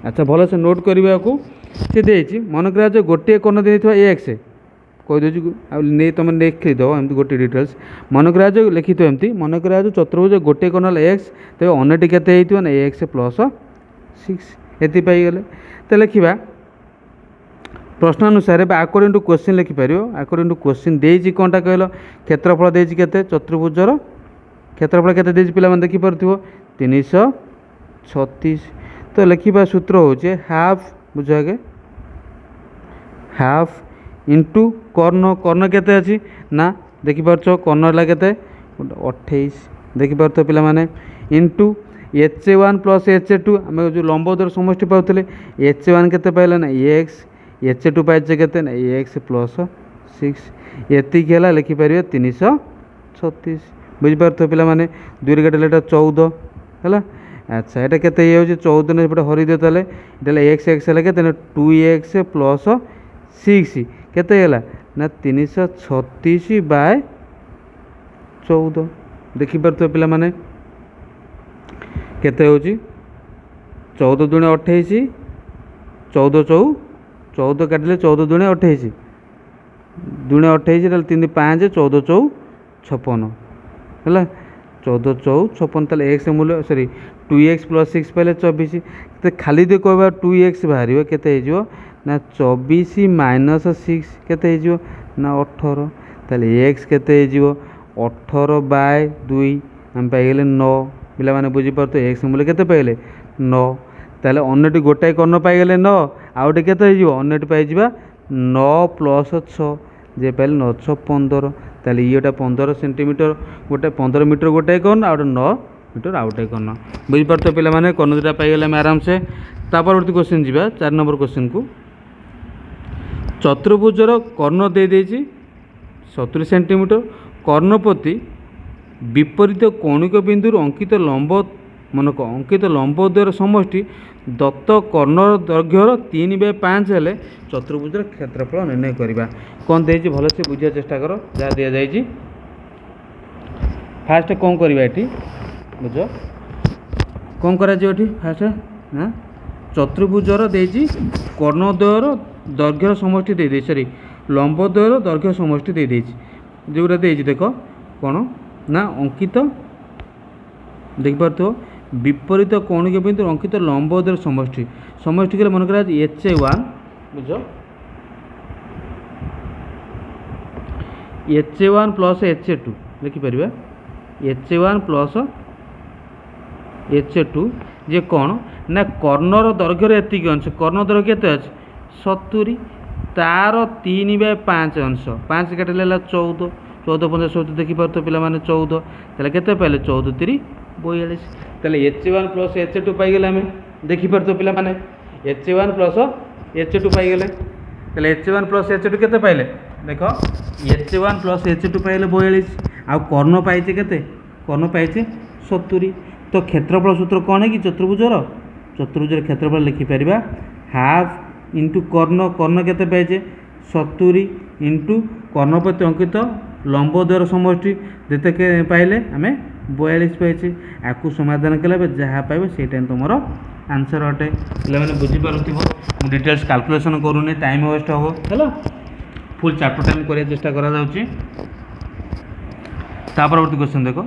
अच्छा भल से नोट करने को सी देछि मन करा जो गोटे कर्ण देइथवा एक्स कहीदे तुम लिखिद एमती गोटे डिटेल्स मन करा जो लिखि तो एमती मन करा जो चतुर्भुज गोटे कर्ण एक्स तेज अन्यटी केते होइथिबो ना एक्स प्लस 6 एति पाइगले तो लिखा प्रश्न अनुसार अकॉर्डिंग टू क्वेश्चन लिखिपर अकॉर्डिंग टू क्वेश्चन देछि कौनटा कहल क्षेत्रफल देछि केते चतुर्भुजर क्षेत्रफल केते देछि पिला माने देखिपारथिबो 336 तो लिखा सूत्र होचे half बुझागे half into Karna Karna केते अछि ना देखिपारछ कर्ण ला केते 28 देखिपारथ पिला माने इंटू HA1 प्लस HA2 आम जो लंबद्वयर समष्टि पाउथले HA1 केते पाइला ना एक्स HA2 पाइछे केते ना एक्स प्लस 6 एतिक है लिखिपर 336 बुझीपारथ पिला माने दूरी काटिले 14 है। अच्छा यहाँ केते हो 14 ने हरी दियो ताले एक्स एक्स है के 2x प्लस 6 केते हैला ना 336/14 देखि परतो पिला माने केते होची 14 दुणे 28 14 14 काटिले 14 दुणे 28 दुणे 28 ताले 3 5 14 4 56 है 14 4 56 ताले एक्स मूल्य सॉरी 2x + 6 पहले 24 तो खाली दे कहबा 2x बाहर केते हो ना 24 - 6 केते हो ना 18 ताले x केते हो 18/2 हम पाइले 9 पिला माने बुझी परतो x मूल्य केते पाइले 9 ताले अन्यटी गोटाए कर्ण पाइले 9 आउटे केते हो अन्यटी पाइ जिबा 9 + 6 जे पाइले 9 6 15 ताले इटा 15 सेंटीमीटर गोटे 15 मीटर गोटाए कर्ण आउटे 9 मीटर आउटे कर्ण बुझी परतो पिला माने कर्ण दुटा पाइले हम आराम से तापरवर्ती क्वेश्चन जीवा 4 नंबर क्वेश्चन को चतुर्भुजर कर्ण दे देछि 70 सेंटीमीटर कर्णप्रति विपरीत कौणिक बिंदु अंकित लंब मनक अंकित लंब द्वयर समष्टि दत्त कर्ण दैर्घ्यर 3/5 हेले चतुर्भुजर क्षेत्रफल निर्णय करवा कौन दे भल से बुझा चेष्टा कर जहाँ दि जाए फास्ट कौन करवा ये बुझ कौन कर फास्ट ना चतुर्भुजर देजी कर्णद्वयर दैर्घ्यर समष्टि दे सॉरी लंबद्वयर दैर्घ्य समष्टि दे जोटा दे देख कौन ना अंकित देख पार्थ विपरीत कौणिक बिंदु अंकित लंबद्वयर समष्टि समष्टि के मन कर HA1 बुझ HA1 + HA2 लिखिपर HA1 + HA2 जे कौन ना कर्णर दैर्घ्यर एतिक अंश कर्ण दैर्घ्य केते अछि 70 तार 3/5 अंश 5 काटिले 14 14 5 14 देखि पारतो पिला माने 14 तले केते पाइले 14 3 42 तले HA1 + HA2 पाइ गेले हमें देखि पारतो पिला माने HA1 + HA2 पाइ गेले तले HA1 + HA2 केते पाइले देखो HA1 + HA2 पाइले 42 आ कर्ण पाइचे केते कर्ण पाइचे 70 तो क्षेत्रफल सूत्र कौन है कि चतुर्भुजर क्षेत्रफल लिखि परिबा हाफ इंटू कर्ण कर्ण केते पाइचे 70 इंटू कर्ण प्रति अंकित लंबद्वयर समष्टि देते के पाइले आमे 42 पाइचे आकु समाधान कले जहाँ पाइबे सेटा तुमर आंसर अटे पे मैंने बुझीपारुव डिटेल्स कैलकुलेशन करूनी टाइम वेस्ट हम है फुल चैप्टर टाइम करने चेष्टा करा परवर्ती क्वेश्चन देख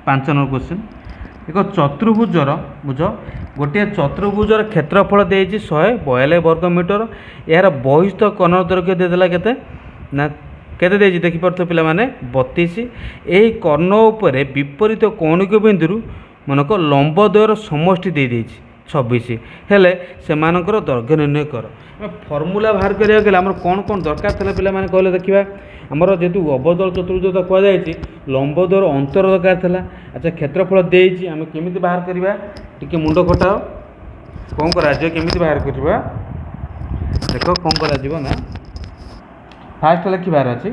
5 नंबर क्वेश्चन एक चतुर्भुजर बुझ गोटे चतुर्भुजर क्षेत्रफल देती 142 वर्ग मीटर यार बहिस्थ कर्ण दैर्घ्य देदेला केते ना केते देछि देखि परतो पिला माने 32 एही कर्ण उपरे विपरीत कौणिक बिंदु मनक लंब द्वयर समष्टि दे देछि 26 हेले सेमानकर दैर्घ्य निर्णय कर फर्मूला बाहर करिया गेला हमर कोन कोन दरकार थला पिला माने कहले देखिबा हमर जेतु अबदल चतुर्भुज तो कह जायछि लंब द्वयर अंतर दरकार थला अच्छा क्षेत्रफल देछि हम केमिति बाहर करिबा टिके मुंडो खटाओ कोन करा जे केमिति बाहर करिबा देखो कोन करा जीवो ना फास्ट लिखिबार अछि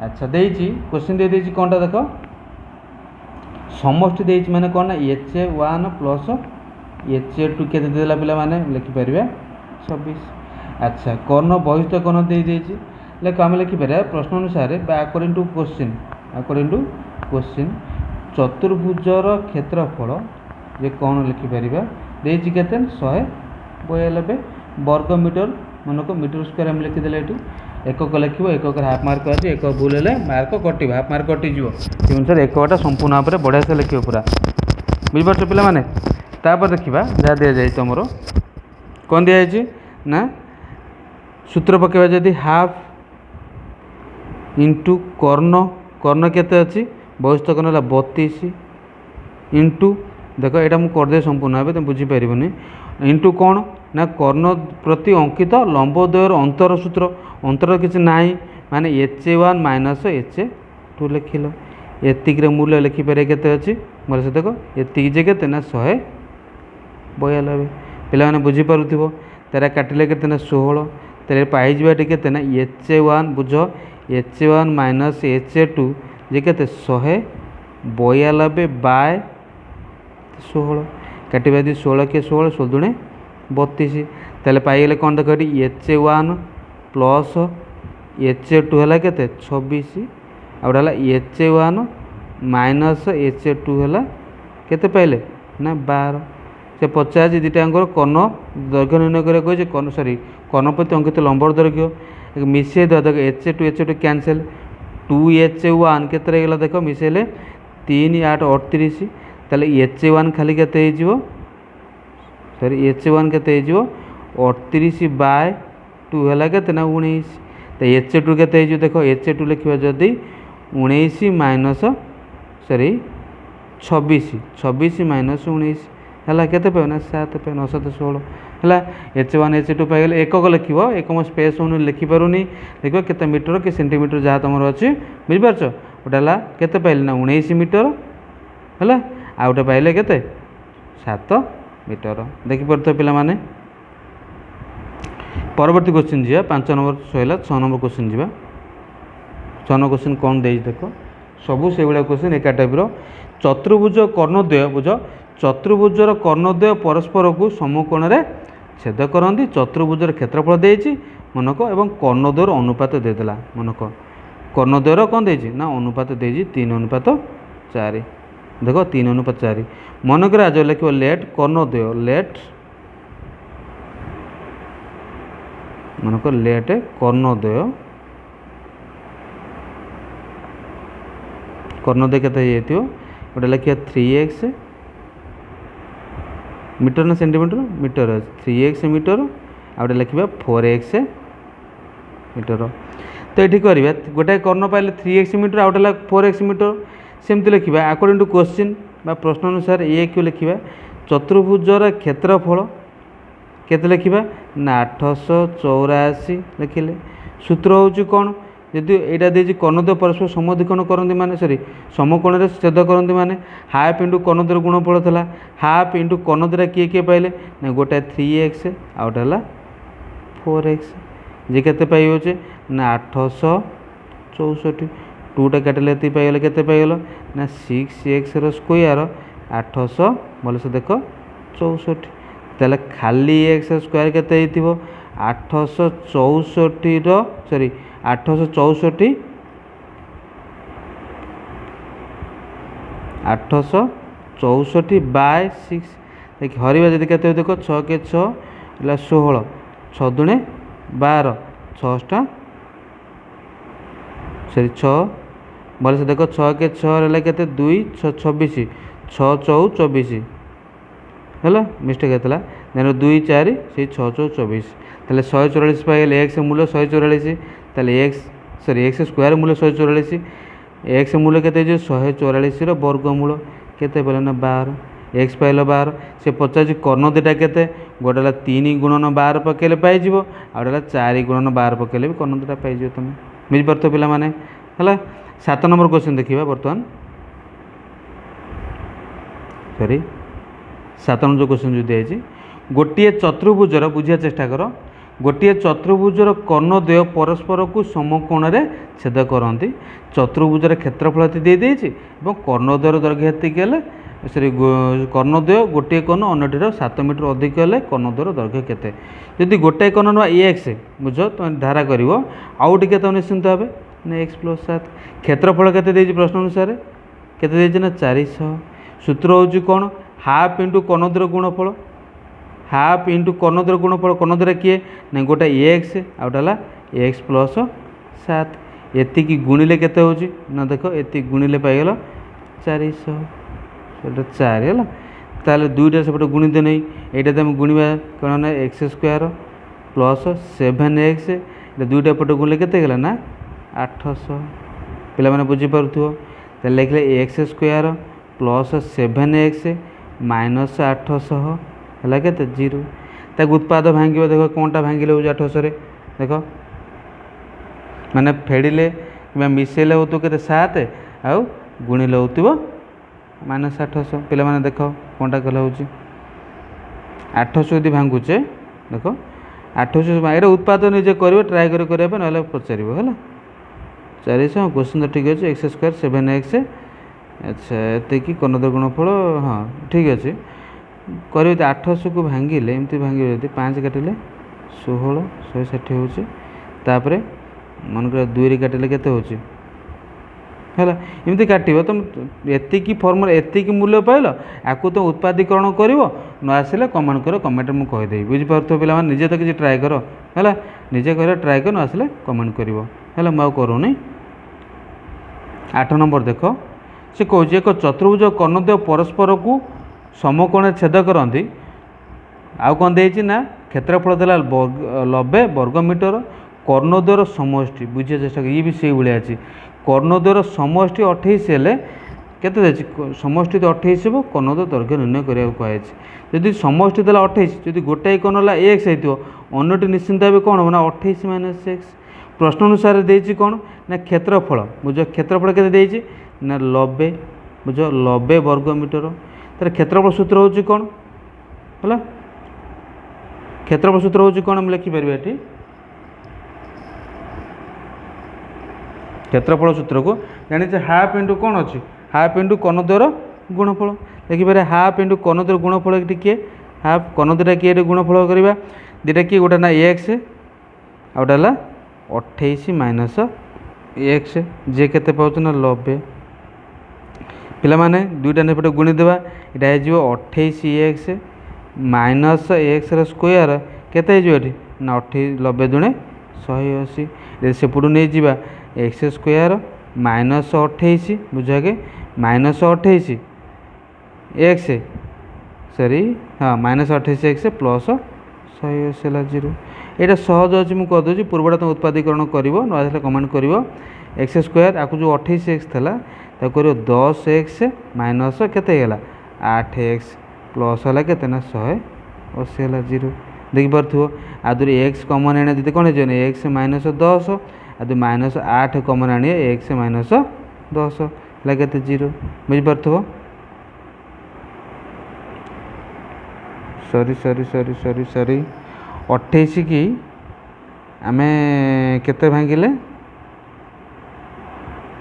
अच्छा देछि क्वेश्चन दे देछि कोनटा देखो समष्टि देछि माने कोन ना HA1 + HA2 केते देला पिला माने लिखि परिबा 26 अच्छा कर्ण बहिष्ठ कर्ण दे देछि लेख हम लिखि परिबा प्रश्न अनुसार अकॉर्डिंग टू क्वेश्चन चतुर्भुजर क्षेत्रफल जे कोन लिखि परिबा देछि केते 192 वर्ग मीटर मनको मीटर स्क्वायर हम लिखि देले एठी एकक लिखिबो एकक हाफ मार्क अछि एक भूल हेले मार्क कटिबो हाफ मार्क कटि जिवो से अनुसार एकटा संपूर्ण भाव बढ़िया से लिखिबो पूरा बुझ पारछ पिला माने तापर देखिबा जा दिया जाय तमरो कोन दिया जाय ना सूत्र पकेबा जदी हाफ इंटू कर्ण कर्ण केते अछि बहिष्ठ कर्ण ला 32 इंटू देखो एटा मु कर दे संपूर्ण भाव तुम बुझी परिबनी इंटू कोन ना कर्ण प्रति अंकित लंब द्वयर अंतर सूत्र अंतर किसी नाई माने HA1 - HA2 लिखिल एतिक मूल्य लिखिपारे केते अछि मोर से देखो एतिक जे केते ना 192 पिला माने बुझी पारुथिबो तेरा काटिले केते ना 16 तेरे पाई जिबा टी केते ना HA1 बुझ HA1 - HA2 जे केते 192/16 काटिबा दी 16 के 16 16 दुणे 32 ताले पाई गेले कोन देखो HA1 + HA2 है केते 26 आउटा है HA1 माइनस HA2 है केते पाइले ना 12 से 50 दुटाकर कर्ण दैर्घ्य निर्णय करा कही कर्ण सॉरी कर्ण प्रति अंकित लंबर दैर्घ्य मिसई देवा देख HA2 कैंसल 2HA1 केते गला देख मिसेले 3 8 38 ताले HA1 खाली केते हो सॉरी HA1 केते हो 38/2 है केते ना 19 तो HA2 केते हो देख HA2 लिखा जदि 19 माइनस सॉरी 26 माइनस 19 है केते पे ना 7 पे 9 7 16 है HA1 HA2 पाइगले एकक लिख एक स्पेस होनी लिखिपारूनी लिख के मीटर कि सेंटीमीटर जहाँ तुम अच्छी बुझिपार गोटे है केते पाइले ना 19 मीटर है आ गए पाइले केते 7 मीटर देखिपे पे परवर्ती क्वेश्चन जी 5 नंबर सैला 6 नंबर क्वेश्चन जी 6 नंबर क्वेश्चन कौन दे देख सबू से भाया क्वेश्चन एका टाइप चतुर्भुज कर्णद्वय बुझ चतुर्भुजर कर्णद्वय परस्पर को समकोण में छेद करती चतुर्भुजर क्षेत्रफल देती मनक एवं कर्णद्वयर अनुपात देदेला मनक कर्णद्वयर कौन देती ना अनुपात देती 3:4 देख 3:4 मनक आज लिख लेट कर्णद्वय लेट मनक लेट कर्णद्वय कर्णद्वय केते गोटे लिखा 3x मीटर ना सेंटीमीटर मीटर 3x मीटर आ गए लिखा 4x मीटर तो ये करवा गोटे कर्ण पाइले 3x मीटर आ गए 4x मीटर सेमती लिखा अकॉर्डिंग टू क्वेश्चन प्रश्न अनुसार ये क्यों लिखा चतुर्भुजर क्षेत्रफल केते लिखा ना 884 लिखिले सूत्र हूँ कौन यदि यहाँ देखिए कर्णद्वय परस्पर समद्विकोण करती माने सॉरी समकोण में छेद करती माने हाफ इंटू कर्णद्वयर गुणफल था हाफ इंटू कर्णद्वय किए किए पाइले ना गोटे 3x आ गए है 4x जे केते पाइबे ना 864 2टा काटिले ये पाइगले केते पाइगल ना 6x स्क्वायर 800 भलसे देख 64 ताले खाली x स्क्वायर केते 864 सॉरी 864/6 देखिए हरवा जब कहते देख 6 के 6 16 6 दुणे 12 6 सॉरी 6 भले देख 6 के 6 के 2 6 26 6 4 24 है मिस्टेक होता है 2 4 से 6 4 24 ताले 144 पाइले एक्स मूल्य 144 ताले एक्स सॉरी एक्स स्क्वायर मूल्य 144 एक्स मूल्य केते 144 वर्गमूल केते पड़े ना 12 एक्स पाइल 12 से 50 कर्ण दुटा केते गोटे 3 गुणन 12 पकेले पाइज आ 4 गुणन 12 पकेले भी कर्ण दुटा पाइज तुम बुझिपार पे है 7 नंबर क्वेश्चन देखा बर्तमान सॉरी 7 नंबर जो क्वेश्चन जो दिखाई गोटे चतुर्भुजर बुझा चेष्टा कर गोटे चतुर्भुजर कर्णद्वय परस्पर को समकोण में छेद करती चतुर्भुजर क्षेत्रफल दे कर्णद्वयर दैर्घ्य सॉरी कर्णद्वय गोटे कर्ण अन्यटीर 7 मीटर अधिक है कर्णद्वयर दैर्घ्य केते यदि गोटे कर्ण ना एक्स बुझ तुम धारा कर आउ टे निश्चिंत भाव ना x + 7 क्षेत्रफल केते प्रश्न अनुसार केते ना 400 सूत्र हूँ कौन हाफ इंटू कर्णद्वयर गुणफल हाफ इंटू कर्णद्वयर गुणफल कर्णद्वयर किए ना गोटे एक्स आ गए x + 7 एति गुणिले केते होची ना देख एति गुणिले पाइगल 400 4 है ताले दुईटा सेपटे गुणित नहीं यहाँ तुम गुणवा कौन ना x स्क्वायर + 7x दुईटा पटे गुणिले केते गला ना 800 पे बुझीपार लिखले एक्स स्क्वायर + 7x - 800 है के 0 तक उत्पाद भांग देख कौनटा भांगिले हो 800 देख माने फेड़िले कि मिसेले हो के 7 आउ गुणिले हो -800 पे देख कौनटा कले हो 800 यदि भांगुचे देख 800 ये उत्पाद निजे कर ट्राए करने ना पचार है 400 क्वेश्चन तो ठीक अच्छे एक्स स्क्वायर 7x अच्छा ये कर्णद्वयर गुणफल हाँ ठीक अच्छे कर 800 को भांगिले एमती भांगे 5 काटिले 16 160 होतापर मनक 2 काटिले केते होची है एमती काट तुम एतिकी फर्मुला एतिकी मूल्य पाइल आपको तो उत्पादीकरण कर न आसिले कमेंट कर कमेंट मुझे कहीदेवी बुझीपार पे निजे तो किसी ट्राए कर है निजे कर ट्राए कर न आसिले कमेंट कर मुझे करूनी 8 नंबर देख से कौच एक चतुर्भुज कर्णद्वय परस्पर को समकोण छेद करती आउ कौन देना ना क्षेत्रफल देला 90 वर्गमीटर कर्णद्वयर समष्टि बुझे चेष्टा ये भी से भाया अच्छी कर्णद्वयर समष्टि 28 हेले केते समष्टि 28 हो कर्णद्वय दैर्घ्य निर्णय करा कहुई जदि समष्टि देला 28 जदि गोटाए कर्ण है एक्स हो अन्यटी निश्चिंत भाव कौन हम ना 28 माइनस एक्स प्रश्न अनुसार देती कौन ना क्षेत्रफल बुझ क्षेत्रफल के ना 90 बुझ 90 वर्गमीटर तर क्षेत्रफल सूत्र हूँ कौन है क्षेत्रफल सूत्र हूँ कौन हम लिखिपर ये क्षेत्रफल सूत्र को जानी हाफ इंटू कौन अच्छी हाफ इंटू कर्णद्वयर गुणफल देखिए हाफ इंटू कर्णद्वयर गुणफल किए हाफ कर्णद्वयटा किए गुणफल करवा दुटा किए गोटे ना एक्स आ गोटे 28 माइनस एक्स जे के पाँच ना 90 पे दुईटा नेपटे गुणीदेवा यहाँ हो 28 एक्स माइनस एक्स स्क्वायर केते ये ना 90 दुणे 180 सेपटू नहीं जावा एक्स स्क्वायर माइनस 28 बुझे माइनस 28 एक्स सॉरी हाँ माइनस 28 एक्स प्लस 180 जीरो यहाँ सहज अच्छी मुझे कहीदे पूर्वटा तुम उत्पादीकरण कर कमेंट कर एक्स स्क्वायर आपको जो 28 एक्स था कर 10 एक्स माइनस केतेगला 8 एक्स प्लस है के 180 जीरो देखिपे आदि एक्स कमन आने दीदी कौन है एक्स माइनस 10 आदि माइनस 8 कमन आने एक्स माइनस 10 है के जीरो बुझीपार sorry sorry sorry sorry sorry 28 की आम केते भांगिले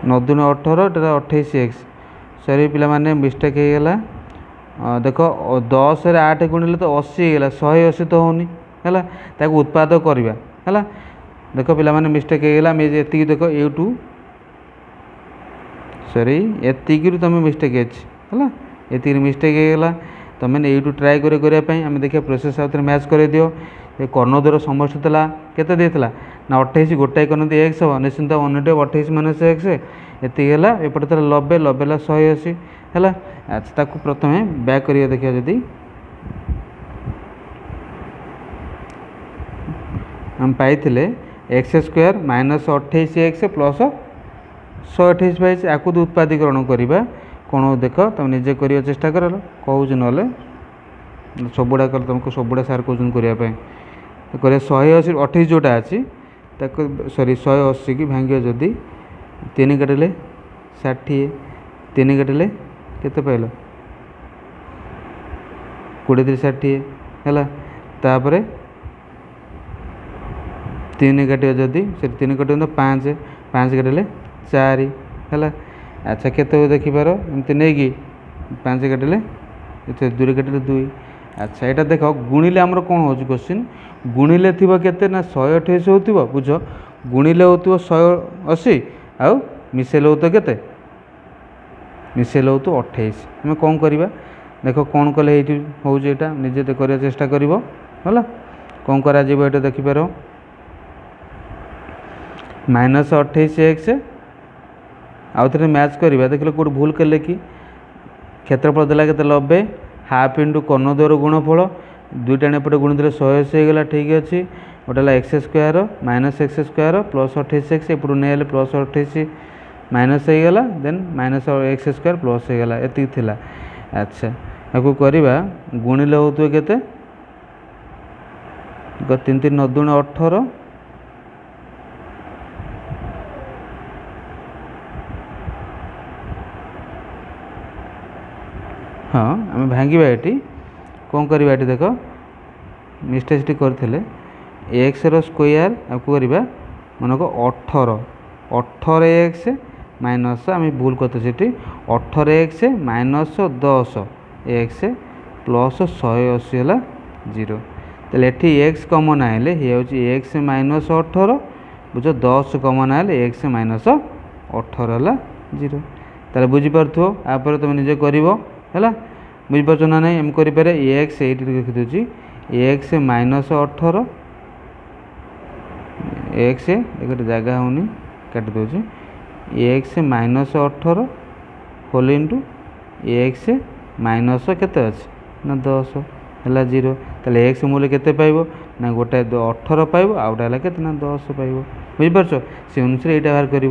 9 दूनी 18 28 एक्स सॉरी पे मिस्टेक होगला देख 10 रे 8 गुणिले तो 80 होगा 180 तो होनी है उत्पाद करवा है देख पे मिस्टेक होगला ये देख यूटू सॉरी एतिक तुम मिस्टेक है ये मिस्टेक होगला तुम यूट्यूब ट्राए करने आम देखिए प्रोसेस आउे मैच कर दियो ये कर्णद्वयर समष्टि था केते देता ना 28 गोटाए कर्ण एक्स हम निश्चिंत अन्य 28 माइनस एक्स ये एपटे था 90 90 180 है अच्छा प्रथम बैक करिए देखिए जदि हम पाइले x square minus 28 x plus 128 पाई आपको उत्पादीकरण करवा कौन देख तुम निजे कर चेष्टा कर कहूँ ना सबुड़ा कर तुमको सबुड़ा सार कहते करने कर 180 28 जोटा अच्छी सॉरी 180 की भांगे जदि 3 काटिले 60 3 काटिले केते पाइल 20 60 है तापर 3 काटिया जदि 3 काट 5 5 काटिले 4 है अच्छा केते देखिपार एमती नहीं कि 5 काटिले 2 काटिले 2 अच्छा यहाँ देख गुणिले आमर कौन हो क्वेश्चन गुणिले थी केते ना 128 हो बुझ गुणिले हो 180 आउ मिसेल हो केते मिसेल हो 28 आम कौन करवा देख कौन कले ये हूँ यहाँ निजे कर चेष्टा कर कौन करा देखिपार माइनस 28 एक्स आउ थे मैच करवा देख लो कौट भूल कले कि क्षेत्रफल देला के 90 हाफ इंटू कर्णद्वयर गुणफल दुईटा एपटे गुणिले 180 होगा ठीक अच्छे गोटे x square minus x square plus 28 x एपटू नहीं प्लस 28 माइनस होगा then minus x square plus होगा ये थिला अच्छा आपको करवा गुणिले होते केते 3 3 9 दूनी 18 हाँ आम भांगा ये कौन करवा ये देख मिस्टेक करते एक्स स्क्वायर आपको करवा मनक 18 एक्स माइनस आम भूल करते 18 एक्स माइनस 10 एक्स प्लस 180 है जीरो तो ये एक्स कमन आइले ये हूँ एक्स माइनस 18 बुझ 10 कमन आए एक्स माइनस 18 है 0 तार बुझीपार आपर तुम निजे कर बुझीपार ना ना एम करें एक्स ये लिखिदे एक्स माइनस 18 एक्स एक जगह होनी काटिदे x minus 18 whole into x minus केते अच्छे ना 10 है 0 ताले एक्स मूल्य केते पाइबो ना गोटे 18 पाइबो आ गोटे है केते ना 10 पाइबो बुझीपार से अनुसार यहाँ बाहर कर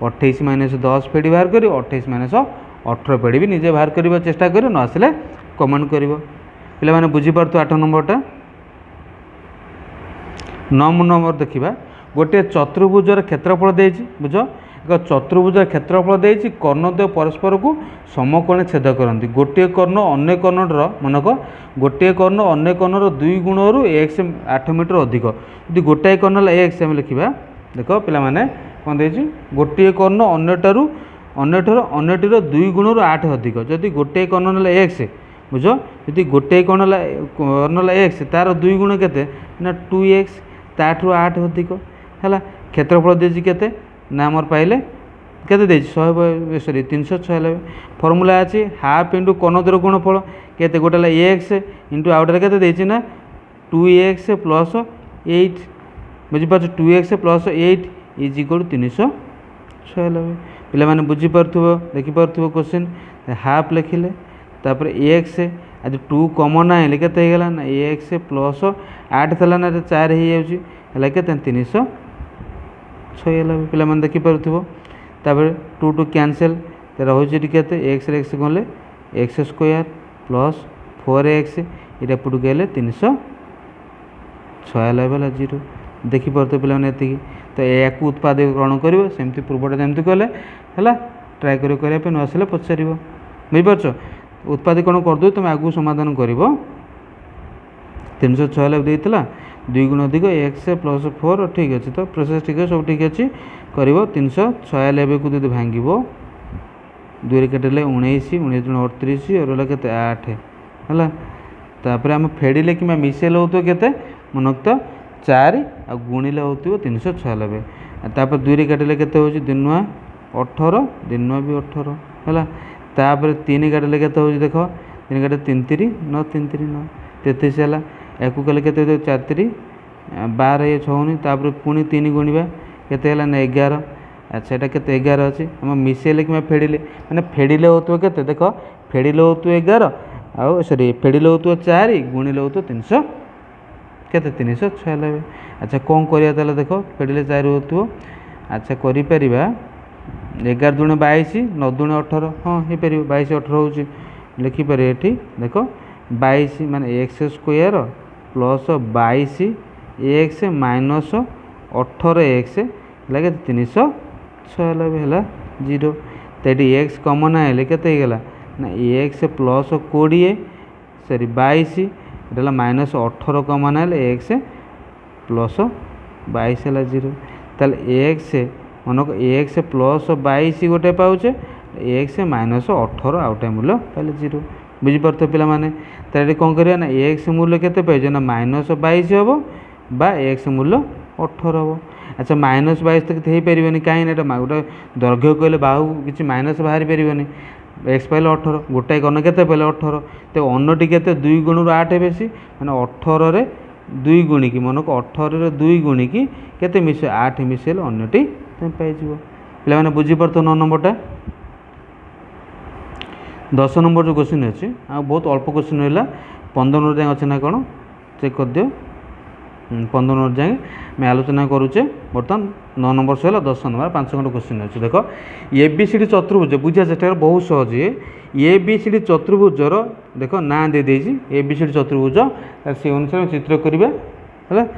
28 माइनस 10 पेड़ी बाहर कर 28 माइनस 18 पेड़ी भी निजे बाहर कर चेष्टा कर न आसिले कमेंट कर पे मैंने बुझीपार 8 नंबरटा 9 नंबर देखा गोटे चतुर्भुजर क्षेत्रफल देछि बुझ एक चतुर्भुजर क्षेत्रफल देछि कर्णद्वय परस्पर को समकोणे छेद करती गोटे कर्ण अन्य कर्णर मनक गोटे कर्ण अन्य कर्णर 2 गुणरू एक्स 8 मीटर अधिक यदि गोटाए कर्ण एक्स आम लिखा देख पे मैंने कौन देछि गोटे कर्ण अन्यटर 2 गुणरू 8 अधिक जदि गोटे कर्ण एक्स बुझ यदि गोटे कर्ण एक्स तार 2 गुण केते ना 2x ताठू 8 अधिक है क्षेत्रफल देछि केते ना आमर पाइले केते देछि 100 सॉरी 396 फर्मूला अछि हाफ इंटू कर्णद्वयर गुणफल केते गोटे एक्स इंटू आउटर केते देछि ना 2x plus 8 बुझीपार 2x plus 8 is equal 396 पे मैंने बुझीपार देखिपार क्वेश्चन हाफ लिखिले तापर एक्स आज 2 कमन आइले केते हो गला ना एक्स प्लस 8 थला ना 4 हो जाउची हला केते 396 पे मैंने देखिपार तापर 2 2 कैंसल रोचे केते एक्स एक्स गले एक्स स्क्वायर प्लस 4x ये पुट गले 396 जीरो देखिपार पे मैंने ये तो या उत्पादकरण कर सेमती पूर्वटा जमी कले है ट्राए करने न आसिले पचार बुझीपार उत्पादकरण करदे तुम आगू समाधान कर 396 देता 2 गुण अधिक एक्स प्लस 4 ठीक अच्छे तो प्रोसेस ठीक है सब ठीक अच्छे कर 396 को जो भांग 2 कटेले 19 19 38 और रहा के 8 है तापर आम फेड़िले कि मिसेले हो के मनक तो 4 आ गुणिले हो 396 तापर 2 काटिले केते हो 2 नुआ 18 2 नुआ भी 18 है तापर 3 काटिले केते हो देख 3 काटे 3 3 9 3 3 9 33 है या कले के 4 3 12 ये छौनी तापर पुणी 3 गुणवा केते है ना 11 अच्छा यहाँ के 11 अच्छे आम मिसेले कि फेड़िले मैंने फेड़िले हो के देख फेड़िले हो 11 आउ सॉरी फेड़िले हो 4 गुणिले हो 300 केते 396 अच्छा कौन करिया देख फेड़िले 4 हो अच्छा कर 11 दूणे 22 9 दूणे 18 हाँ हो पार 22 18 हो लिखिपर ये देख 22 माने x square plus 22 x minus 18 x लगे 396 है जीरो तो ये एक्स कमन आए के ना एक्स प्लस 20 सॉरी 22 ये माइनस 18 कमन आए एक्स प्लस 22 है जीरो ताल एक्स मनक एक्स प्लस 22 गोटे पाचे एक्स माइनस 18 आउटा मूल्य पाइले जीरो बुझीपार पे मैंने तो कौन करिया ना एक्स मूल्य केते पाइजे ना माइनस 22 हम बा एक्स मूल्य 18 हम अच्छा माइनस 22 तक हो पारे कहीं गोटे दैर्घ्य कहले बाहु किसी माइनस बाहरी पारे एक्स पाइले 18 गोटाए कर्ण के पाइले 18 तो अन्नटी के 2 गुण 8 बेसी मैंने 18 रे 2 गुणिकी मनक 18 रे 2 गुणिकी केते मिसे 8 मिसेल अन्नटी पाई पे मैंने बुझीपार 9 नंबरटा 10 नंबर जो क्वेश्चन अच्छी आ बहुत अल्प क्वेश्चन रहा 15 नंबर जाए अच्छे ना कौन चेक कर दियो 15 नंबर जाए मैं आलोचना करुचे बर्तमान 9 नंबर सर 10 नंबर 5 खंड क्वेश्चन अच्छे देख ए बी सी डी चतुर्भुज बुझा चेष्टा बहुत सहज ए बी सी डी चतुर्भुजर देख ना दे ए बी सी डी चतुर्भुज से अनुसार चित्र करिबा है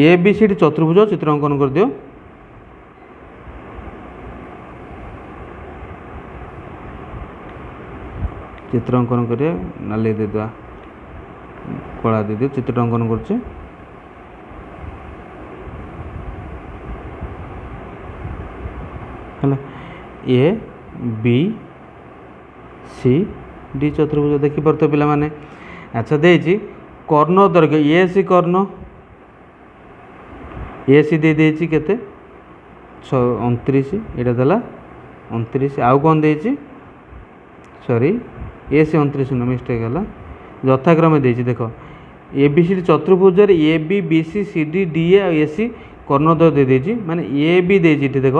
ए बी सी डी चतुर्भुज चित्र अंकन कर दियो चित्र अंकन करिए नाली देदेवा कला दे चित्र अंकन कर ए बी सी डी चतुर्भुज देखिपार पे मैंने अच्छा देजी कर्ण दैर्घ्य ए सी कर्ण ए सी दे देछि केते 29 ଏଇଟା ଦେଲା 29 ଆଉ କ'ଣ ଦେଇଛି ସରି ଏ ସି 29 ନୁହେଁ ମିଷ୍ଟେକ୍ ହେଲା ଯଥାକ୍ରମେ ଦେଇଛି ଦେଖ ଏ ବି ସି ଚତୁର୍ଭୁଜରେ A B B C C D D A ଆଉ ଏ ସି କର୍ଣ୍ଣଦ୍ୱୟ ଦେଇଦେଇଛି ମାନେ ଏ ବି ଦେଇଛି ଏଠି ଦେଖ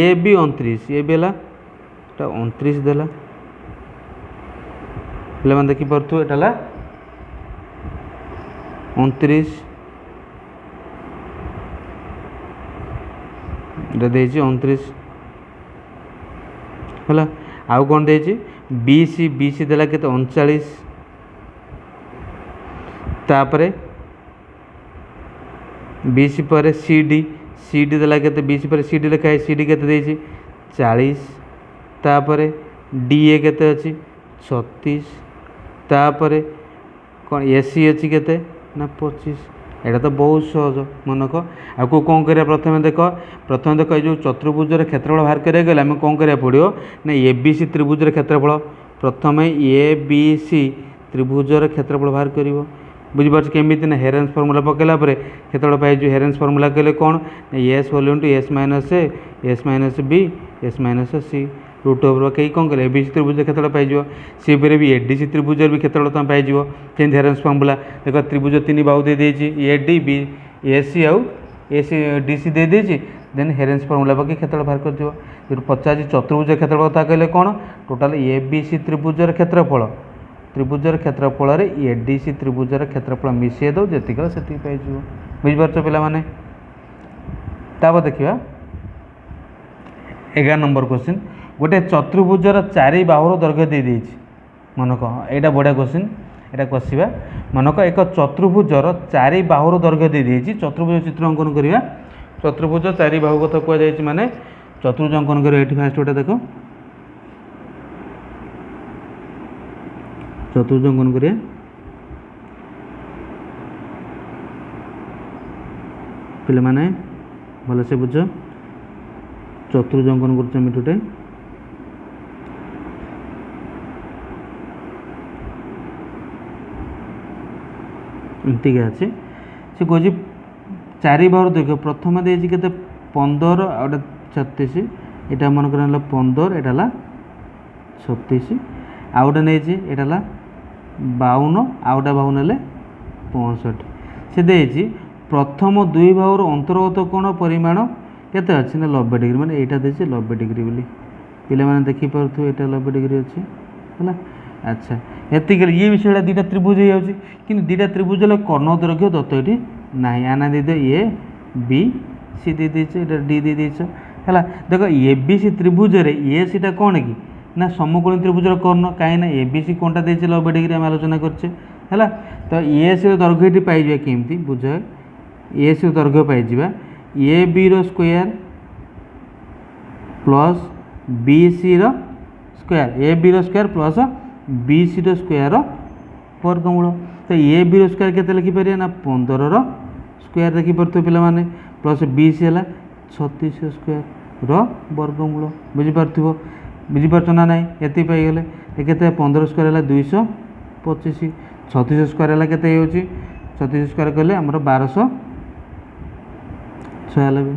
ଏ ବି 29 ଏ ବି ହେଲା ଏଇଟା 29 ଦେଲା ପିଲାମାନେ ଦେଖିପାରୁଥିବ ଏଇଟା ହେଲା 29 ଏଇଟା ଦେଇଛି 29 ହେଲା ଆଉ କ'ଣ ଦେଇଛି ବି ସି ଦେଲା କେତେ 39 तापरे बी सी पर सी डी देला केते बी सी पर सी डी लिखा है सी डी केते देछि 40 तापरे डी ए केते अछि 36 तापरे कोन एसी अछि केते ना 25 एटा तो बहुत सहज मनक आपको कौन करिया प्रथमे देख जो चतुर्भुजर क्षेत्रफल बाहर करिया गले आम कौन करिया पड़ो ना ए बी सी त्रिभुजर क्षेत्रफल प्रथमे ए बी सी त्रिभुजर क्षेत्रफल बाहर करिवो बुझीपार केमी ना हेरेन्स फर्मूला पकेला क्षेत्रफल पाई हेरेन्स फर्मूला कहले कौन S whole into S minus B S minus C root over कहीं कौन कले ए बी सी त्रिभुज क्षेत्रफल पाई सी पर भी ए डी सी त्रिभुजर भी क्षेत्रफल तुम पाई केमती हेरेन्स फर्मूला देख त्रिभुज 3 बाहु दे देछि ए डी बी ए सी आउ ए सी डी सी दे देछि देन हेरेन्स फर्मूला पकई क्षेत्रफल बाहर कर दियो पचास चतुर्भुज क्षेत्रफल कथा कहले कौन टोटाल ए बी सी त्रिभुजर क्षेत्रफल त्रिभुजर क्षेत्रफल ए डी सी त्रिभुजर क्षेत्रफल मिसई दो जी से पाई बुझीपार पे ताप देखा 11 नंबर क्वेश्चन गोटे चतुर्भुजर 4 बाहुर दैर्घ्य दे देछि मनक यहाँ बढ़िया क्वेश्चन यहाँ कषा मनक एक चतुर्भुजर 4 बाहुर दैर्घ्य दे देछि चतुर्भुज चित्र अंकन करवा चतुर्भुज 4 बाहु कथा कहुई माने चतुर्भुज अंकन कर फास्ट गोटे देख चतुर्भुज अंकन करिया पिले माने भलसे बुझ चतुर्भुज अंकन कर मिठुटे एमती अच्छे से कहे 4 बाहु देख प्रथम देती के 15 आउट 36 यहाँ मन कर 15 यहाँ 36 आउटा नहीं यहाँ 52 आउटा बाहु ने 65 से देती प्रथम 2 बाहुर अंतर्गत कोण परिमाण केते अच्छी ना 90 डिग्री माने यहाँ देती 90 डिग्री बोली पिले माने देखी पार्थ्यो यहाँ 90 डिग्री अच्छे है अच्छा एतिक ये विषय दुटा त्रिभुज हो जाऊँगी कि दुटा त्रिभुज कर्ण दैर्घ्य दत्त ये ना आना दे दे ए बी सी दे देछ डी दे देछ है देख ए बी सी त्रिभुज ए सीटा कौन कि ना समकोणी त्रिभुजर कर्ण कहीं ना ए बी सी कौनटा दे 90 डिग्री आम आलोचना करचे है तो ए सी दैर्घ्य पाई केमती बुझ ए सी दैर्घ्य पाई A B square plus B C square A B square plus B C square वर्गमूल तो ए बी स्क्वायर के लिखिपर ना 15 स्क्वायर देखिपे पे प्लस बी सी है 36 स्क्वायर वर्गमूल बुझीपार ना ना ये पाईगले के 15 स्क्वायर है 225 36 स्क्वायर है के 36 स्क्वायर कहले आमर 1296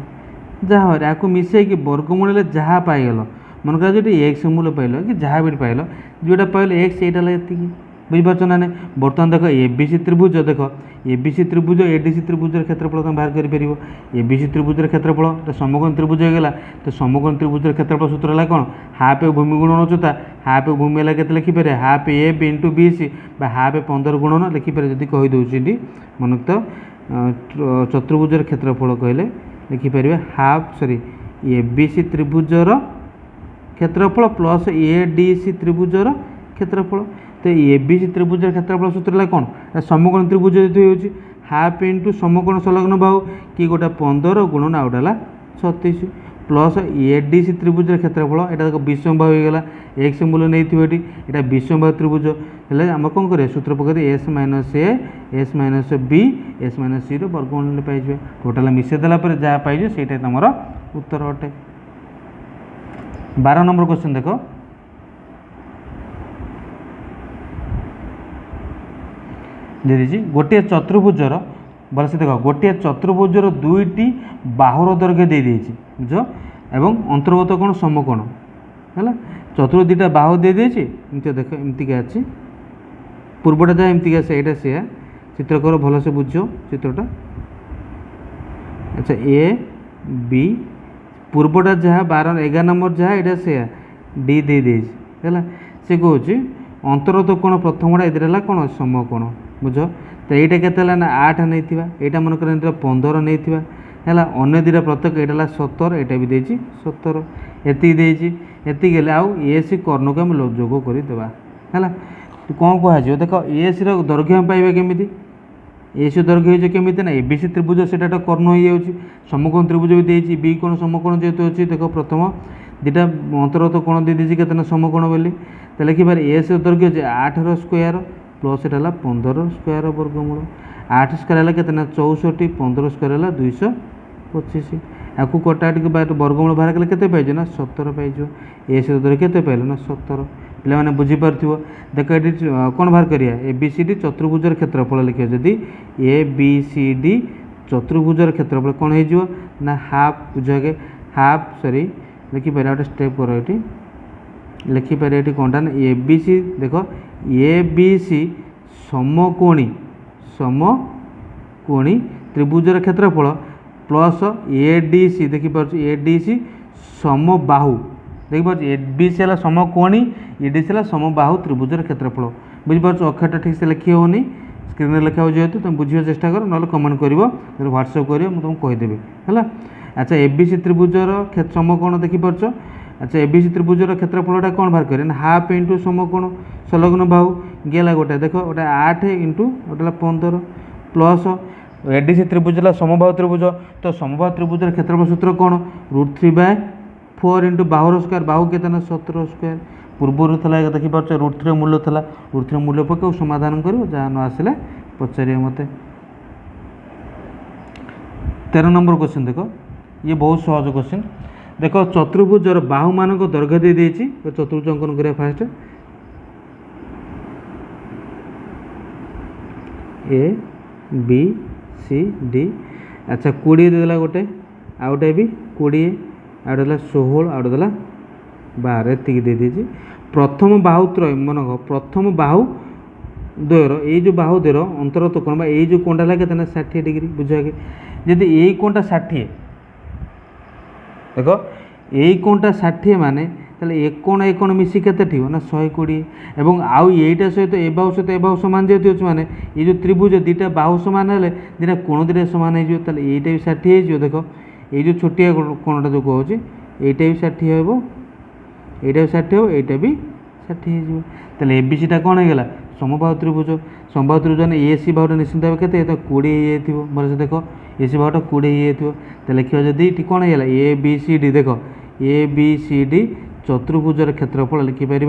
जहाँ या मिसई वर्गमूल जहाँ पाइल मन कर एक्स मूल्य पाइल कि जहाँ भी पाइल जोटा पाइल एक्स यहाँ ये बुझीपार ना ना बर्तमान देख ए बी सी त्रिभुज देख ए बी सी त्रिभुज ए डी सी त्रिभुजर क्षेत्रफल तुम बाहर कर ए बी सी त्रिभुजर क्षेत्रफल समकोण त्रिभुज होगा तो समकोण त्रिभुजर क्षेत्रफल सूत्र है कौन हाफ ए भूमि गुणन उच्चता हाफ ए भूमि है के लिखिपर half A B into B C half 15 गुणन लिखिपर जी कहीदे मन तो चतुर्भुजर क्षेत्रफल कहले लिखिपर half sorry A B C त्रिभुजर क्षेत्रफल प्लस ए डी सी त्रिभुजर क्षेत्रफल तो ए बी सी त्रिभुजर क्षेत्रफल सूत्र है कौन समकोण त्रिभुज जो हो हाफ इंटू समकोण संलग्न बाहु कि गोटे 15 गुणन आउटा 36 प्लस ए डी सी त्रिभुजर क्षेत्रफल यहाँ विषम बाहु होगा एक्स मूल्य नहीं थी यहाँ विषम बाहु त्रिभुज है आम कौन करें सूत्र पकड़ S minus A S minus B S minus C वर्गमूल पाई टोटाल मिसेदेला जहाँ पाई से तुम उत्तर अटे 12 नंबर क्वेश्चन देख दे गोटे चतुर्भुजर भलसे देख गोटे चतुर्भुजर दुईटी बाहुर दैर्घ्य दे देछि बुझ एवं अंतर्गत कोण समकोण है चतुर्भुज दुईटा बाहु दे देछि एमती देख एमतीका अच्छी पूर्वटा जहाँ एमतीका से से चित्र कर भलसे बुझ चित्रटा अच्छा ए बी पूर्वटा जहाँ 11 नंबर जहाँ यहाँ से डी दे देला से कौच अंतर्गत कोण प्रथमटा ये कौन समकोण बुझ तो यहाँ के ना 8 नहीं यहाँ मन कर 15 नहीं है अन्य दुटा प्रत्येक यहाँ 17 यहाँ भी देती 17 एति गले आउ एसी कर्ण को आम जोग करदे है कौन कह देख एसी दैर्घ्य पाइबा केमी एसी दैर्घ्य हो केमी ना एबीसी त्रिभुज से कर्ण हो जाऊँगी समकोण त्रिभुज भी देती बी कोण समकोण जेहतु अच्छी देख प्रथम दुटा अंतर्गत कोण दे दीजिए के समकोण बोली तो लिखिपार AC दैर्घ्य 8 square plus iota 15 square वर्गमूल 8 स्क्वायर है के 64 15 स्क्वायर है 225 आपको कटाट वर्गमूल बाहर कले केते पाइज ना 17 पाइज एसी दैर्घ्य केते पाइल ना 17 पे मैंने बुझीपार देख ये कौन बाहर करिया ए बी सी डी चतुर्भुजर क्षेत्रफल लिखिए जदि ए बी सी डी चतुर्भुजर क्षेत्रफल कौन हो ना हाफ बुझे हाफ सॉरी लिखिपार गोटे स्टेप कर ये लिखिपार ये कौनटा ना ए बी सी देख ए बी सी समकोणी त्रिभुजर क्षेत्रफल प्लस ए डी सी देखिपार ए डी सी समबाहु देखिपार ए बी सी है समकोणी ए डी सी है समबाहु त्रिभुजर क्षेत्रफल बुझीपार अक्षरटा ठीक से लिखी होनी स्क्रीन में लिखा जेहतु तुम बुझे चेष्टा कर ना कमेंट कर व्हाट्सअप कर तुमको कहीदेवी है अच्छा ए बी सी त्रिभुजर समकोण देखिपार अच्छा ए बी सी त्रिभुजर क्षेत्रफलटा कौन बाहर करें हाफ इंटू समकोण संलग्न बाहु गला गोटे देख गोटे 8 इंटू गोटे 15 प्लस एडीसी त्रिभुज है समबाहु त्रिभुज तो समबाहु त्रिभुजर क्षेत्रफल सूत्र कौन √3/4 इंटू बाहुर स्क्वायर बाहु के 17 स्क्वायर पूर्वर था देखिपार √3 मूल्य था √3 मूल्य पक समाधान कर जहाँ न आसले पचारे मत 13 नंबर क्वेश्चन देख ये बहुत सहज क्वेश्चन देख चतुर्भुजर बाहु मान दैर्घ्य दे देती चतुर्भुज अंकन करिया first A B C D अच्छा 20 देदेला गोटे आउटे भी 20 आउटे 16 आउटे देला 12 एतिक दे दीजिए प्रथम बाहु त्रय मन प्रथम बाहु द्वयर ये जो बाहु द्वयर अंतर्गत कोण ये जो कोणटा लगे 60 डिग्री बुझा के जदि यही कोणटा 60 देख यही कोणटा 60 माने ताले एक कोण मिसी केते थिबो ना 120 एवं आउ एटा सहित ए बाहु समान जेतु अछि माने ये जो त्रिभुज दुटा बाहु समान हेले दिना कोण दुटा समान हे जो ताले एटा भी 60 हे जो देखो ये जो छोटिया कोणटा जो कहउछि एटा भी 60 हेबो एटा भी 60 हो एटा भी 60 हे जो ताले एबीसी टा कोण हे गेला समबाहु त्रिभुज ने एसी बाहुटा निश्चित भाव केते तो 20 हे जाइथिबो भल से देखो एसी बाहुटा 20 हे जाइथिबो तो लिखियो जदी टी कोण हे गेला ए बी सी डी देखो ए बी सी डी चतुर्भुजर क्षेत्रफल लिखिपर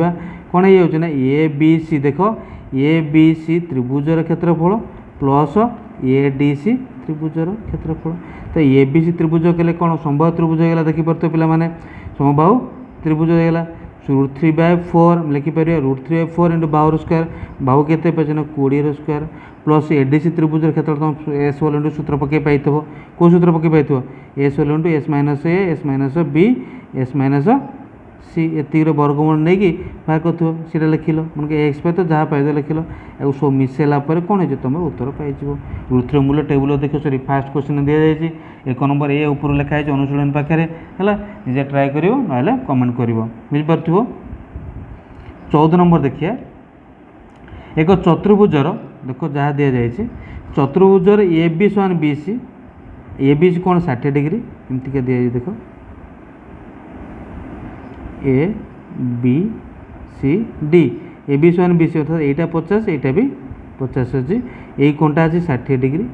कौन हो ए बी सी देख ए बी सी त्रिभुजर क्षेत्रफल प्लस ए डी सी त्रिभुजर क्षेत्रफल तो ए बी सी त्रिभुज कले कौन समबाहु त्रिभुज होगा देखिपार पे मैंने समबाहु त्रिभुज होगा √3/4 लिखिपर √3/4 इंटू बाहुर स्क्वायर बाहु के 20 square plus A D C त्रिभुजर क्षेत्रफल तुम एस वाल इंटू सूत्र पकई पाई कौ सूत्र पकई पाई S whole into S minus A S minus B S minus C एतिक वर्गमूल नहीं कि बाहर कर लिखिल मन एक्स पे तो जहाँ पाई लिखिल या सब मिसेला कौन है तुम उत्तर पाई √3 मूल्य टेबुल देख सॉरी फास्ट क्वेश्चन दी जाए 1 नंबर ए ऊपर लिखाई अनुशीलन पाखे है निजे ट्राए कर ना कमेंट कर बुझीपार 14 नंबर देखिए एक चतुर्भुजर देख जहाँ दि जाए चतुर्भुजर ए बी समान B C A B C कौन 60 डिग्री एमती दि देख A B C D A B समान बी सी अर्थात यहाँ 50 यहाँ भी 50 अच्छी यही कोणटा अच्छी 60 डिग्री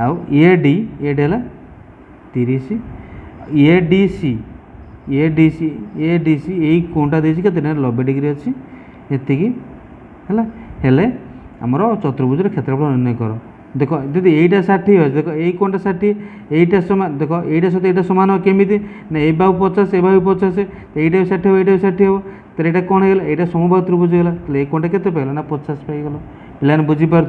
आउ ए डी है 30 ए डी सी यही कोणटा देती के 90 डिग्री अच्छी एति है आमर चतुर्भुजर क्षेत्रफल निर्णय कर देख जब यहीटा 60 अच्छे देख यही कोणटा 60 यहीटा समान देख यहीटा सहित यहाँ सामान हो केमी ना ए बाहु 50 ए बाहु 50 यहीटा भी 60 हो 60 हो तो यहाँ कौन है यहाँ समबाहु त्रिभुज है तो ये कोणटा के पाइल ना 50 पाइगल पिलाने बुझीपार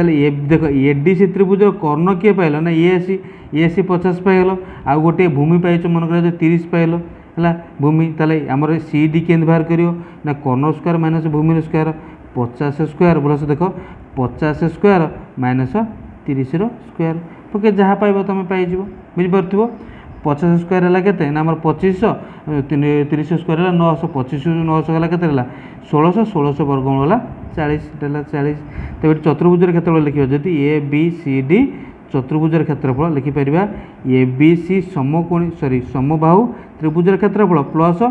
ये देख एडीसी त्रिभुज कर्ण किए पाइल ना एसी 50 पाइल आउ गोटे भूमि पाइछ मन कर 30 पाइल है भूमि ताले आमर सी डी के बाहर कर ना कर्ण स्क्वायर माइनस भूमि स्क्वायर 50 स्क्वायर भलसे देख 50 स्क्वायर माइनस 30 स्क्वायर पके जहाँ पाइब तुम पाइज बुझीपार 50 स्क्वायर है के ना आम 2500 30 स्क्वायर है 900 25 900 है के 1600 1600 वर्गमूल है 40 40 तो ये चतुर्भुजर क्षेत्रफल लिखा जदि ए बी सी डी चतुर्भुजर क्षेत्रफल लिखिपर ए बी सी समकोणी सॉरी समबाहु त्रिभुजर क्षेत्रफल प्लस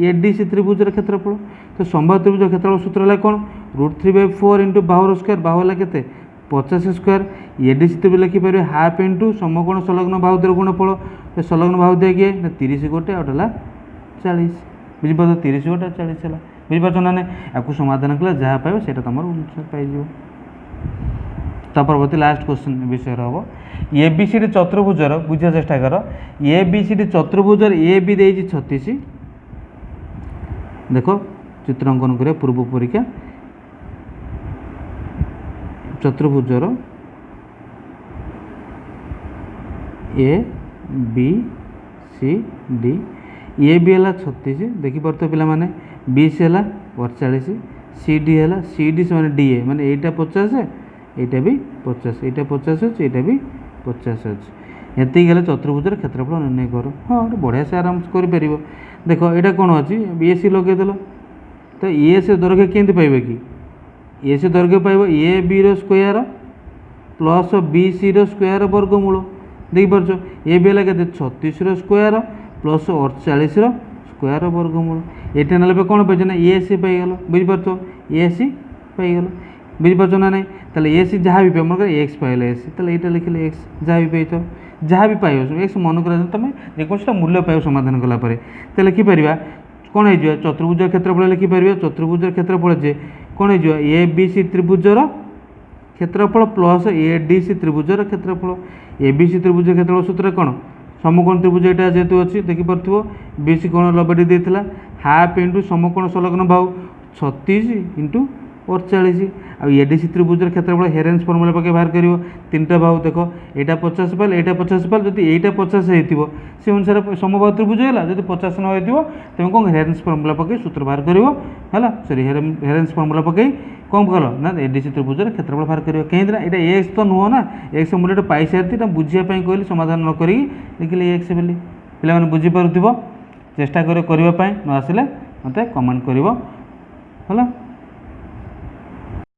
ए डी सी त्रिभुजर क्षेत्रफल तो समबाहु त्रिभुज क्षेत्रफल सूत्र है कौन √3/4 इंटू बाहुर स्क्वायर बाहु है के 50 स्क्वायर ए डी सी त्रिभुज लिखिपर हाफ इंटू समकोण संलग्न बाहु द्वारा गुणफल संलग्न बाहु दिए किए ना 30 गोटे आउट है 40 बुझीपार 30 गोटे 40 है बुझीपार ना आपको समाधान कले जहाँ पाइब से तुम पाइज परवर्ती लास्ट क्वेश्चन विषय हम ए बी सी डी चतुर्भुजर बुझा चेष्टा कर ए बी सी डी चतुर्भुजर ए बी दे 36 देख चित्र अंकन कर पूर्व परीक्षा चतुर्भुजर A B C D A B है 36 देखिपार तो पे बी सी है 48 सी डी है सी डी से डी ए मैंने यहीटा 50 এইটা भी 50 এইটা 50 ଅଛି এইটা भी 50 ଅଛି ଏତିକି ହେଲେ ଚତୁର୍ଭୁଜର କ୍ଷେତ୍ରଫଳ ନିର୍ଣ୍ଣୟ କର ହଁ ଗୋଟେ ବଢ଼ିଆ ସେ ଆରାମ ସେ କରିପାରିବ ଦେଖ ଏଇଟା କ'ଣ ଅଛି ଏସି ଲଗେଇଦେଲ ତ ଏସି ଦୈର୍ଘ୍ୟ କେମିତି ପାଇବେ କି ଏସି ଦୈର୍ଘ୍ୟ ପାଇବ ଏ ବିର ସ୍କୋୟାର ପ୍ଲସ୍ ବି ସିର ସ୍କୋୟାର ବର୍ଗମୂଳ ଦେଖିପାରୁଛ ଏ ବି ହେଲା କେତେ 36ର ସ୍କୋୟାର ପ୍ଲସ୍ 48ର ସ୍କୋୟାର ବର୍ଗମୂଳ ଏଇଟା ନେଲେ କ'ଣ ପାଇଛ ନା ଏସି ପାଇଗଲ ବୁଝିପାରୁଛ ଏସି ପାଇଗଲ बुझीपार ना ना ताले एसी जहाँ भी मन कर एक्स पाइल एसी ताले यहाँ लिखिले एक्स जहाँ भी पाई जहाँ भी पाइब एक्स मन कर तुम जेकोसी मूल्य पाइब समाधान कलापर तो लिखिपर कौन हो चतुर्भुज क्षेत्रफल लिखिपर चतुर्भुजर क्षेत्रफल जे कौन हो ए बी सी त्रिभुजर क्षेत्रफल प्लस ए डी सी त्रिभुजर क्षेत्रफल ए बी सी त्रिभुज क्षेत्रफल सूत्र कौन समकोण त्रिभुज यहाँ जेहतु अच्छी देखिपे बी सी कोण लबेटी देता हाफ इंटू समकोण संलग्न बाहु 36 इंटू 48 आ एडीसी त्रिभुजर क्षेत्रफल हेरेन्स फर्मुला पके बाहर कर 3टा बाहु देख यहाँ 50 पाल यहाँ 50 पाल जब यहाँ 50 हो से अनुसार समबाहु त्रिभुज है जब 50 न हो तुम कौन हेरेन्स फर्मुला पके सूत्र बाहर कर सॉरी हेरेन्स फर्मुला पके कौन कल ना एडीसी त्रिभुजर क्षेत्रफल बाहर कर कहीं यहाँ एक्स तो नुह ना एक्स मूल्य पाई सारी बुझापी कहली समाधान न करी लिखिले एक्स बोली पे बुझीपार चेष्टा करने न आसिले मत कमेंट कर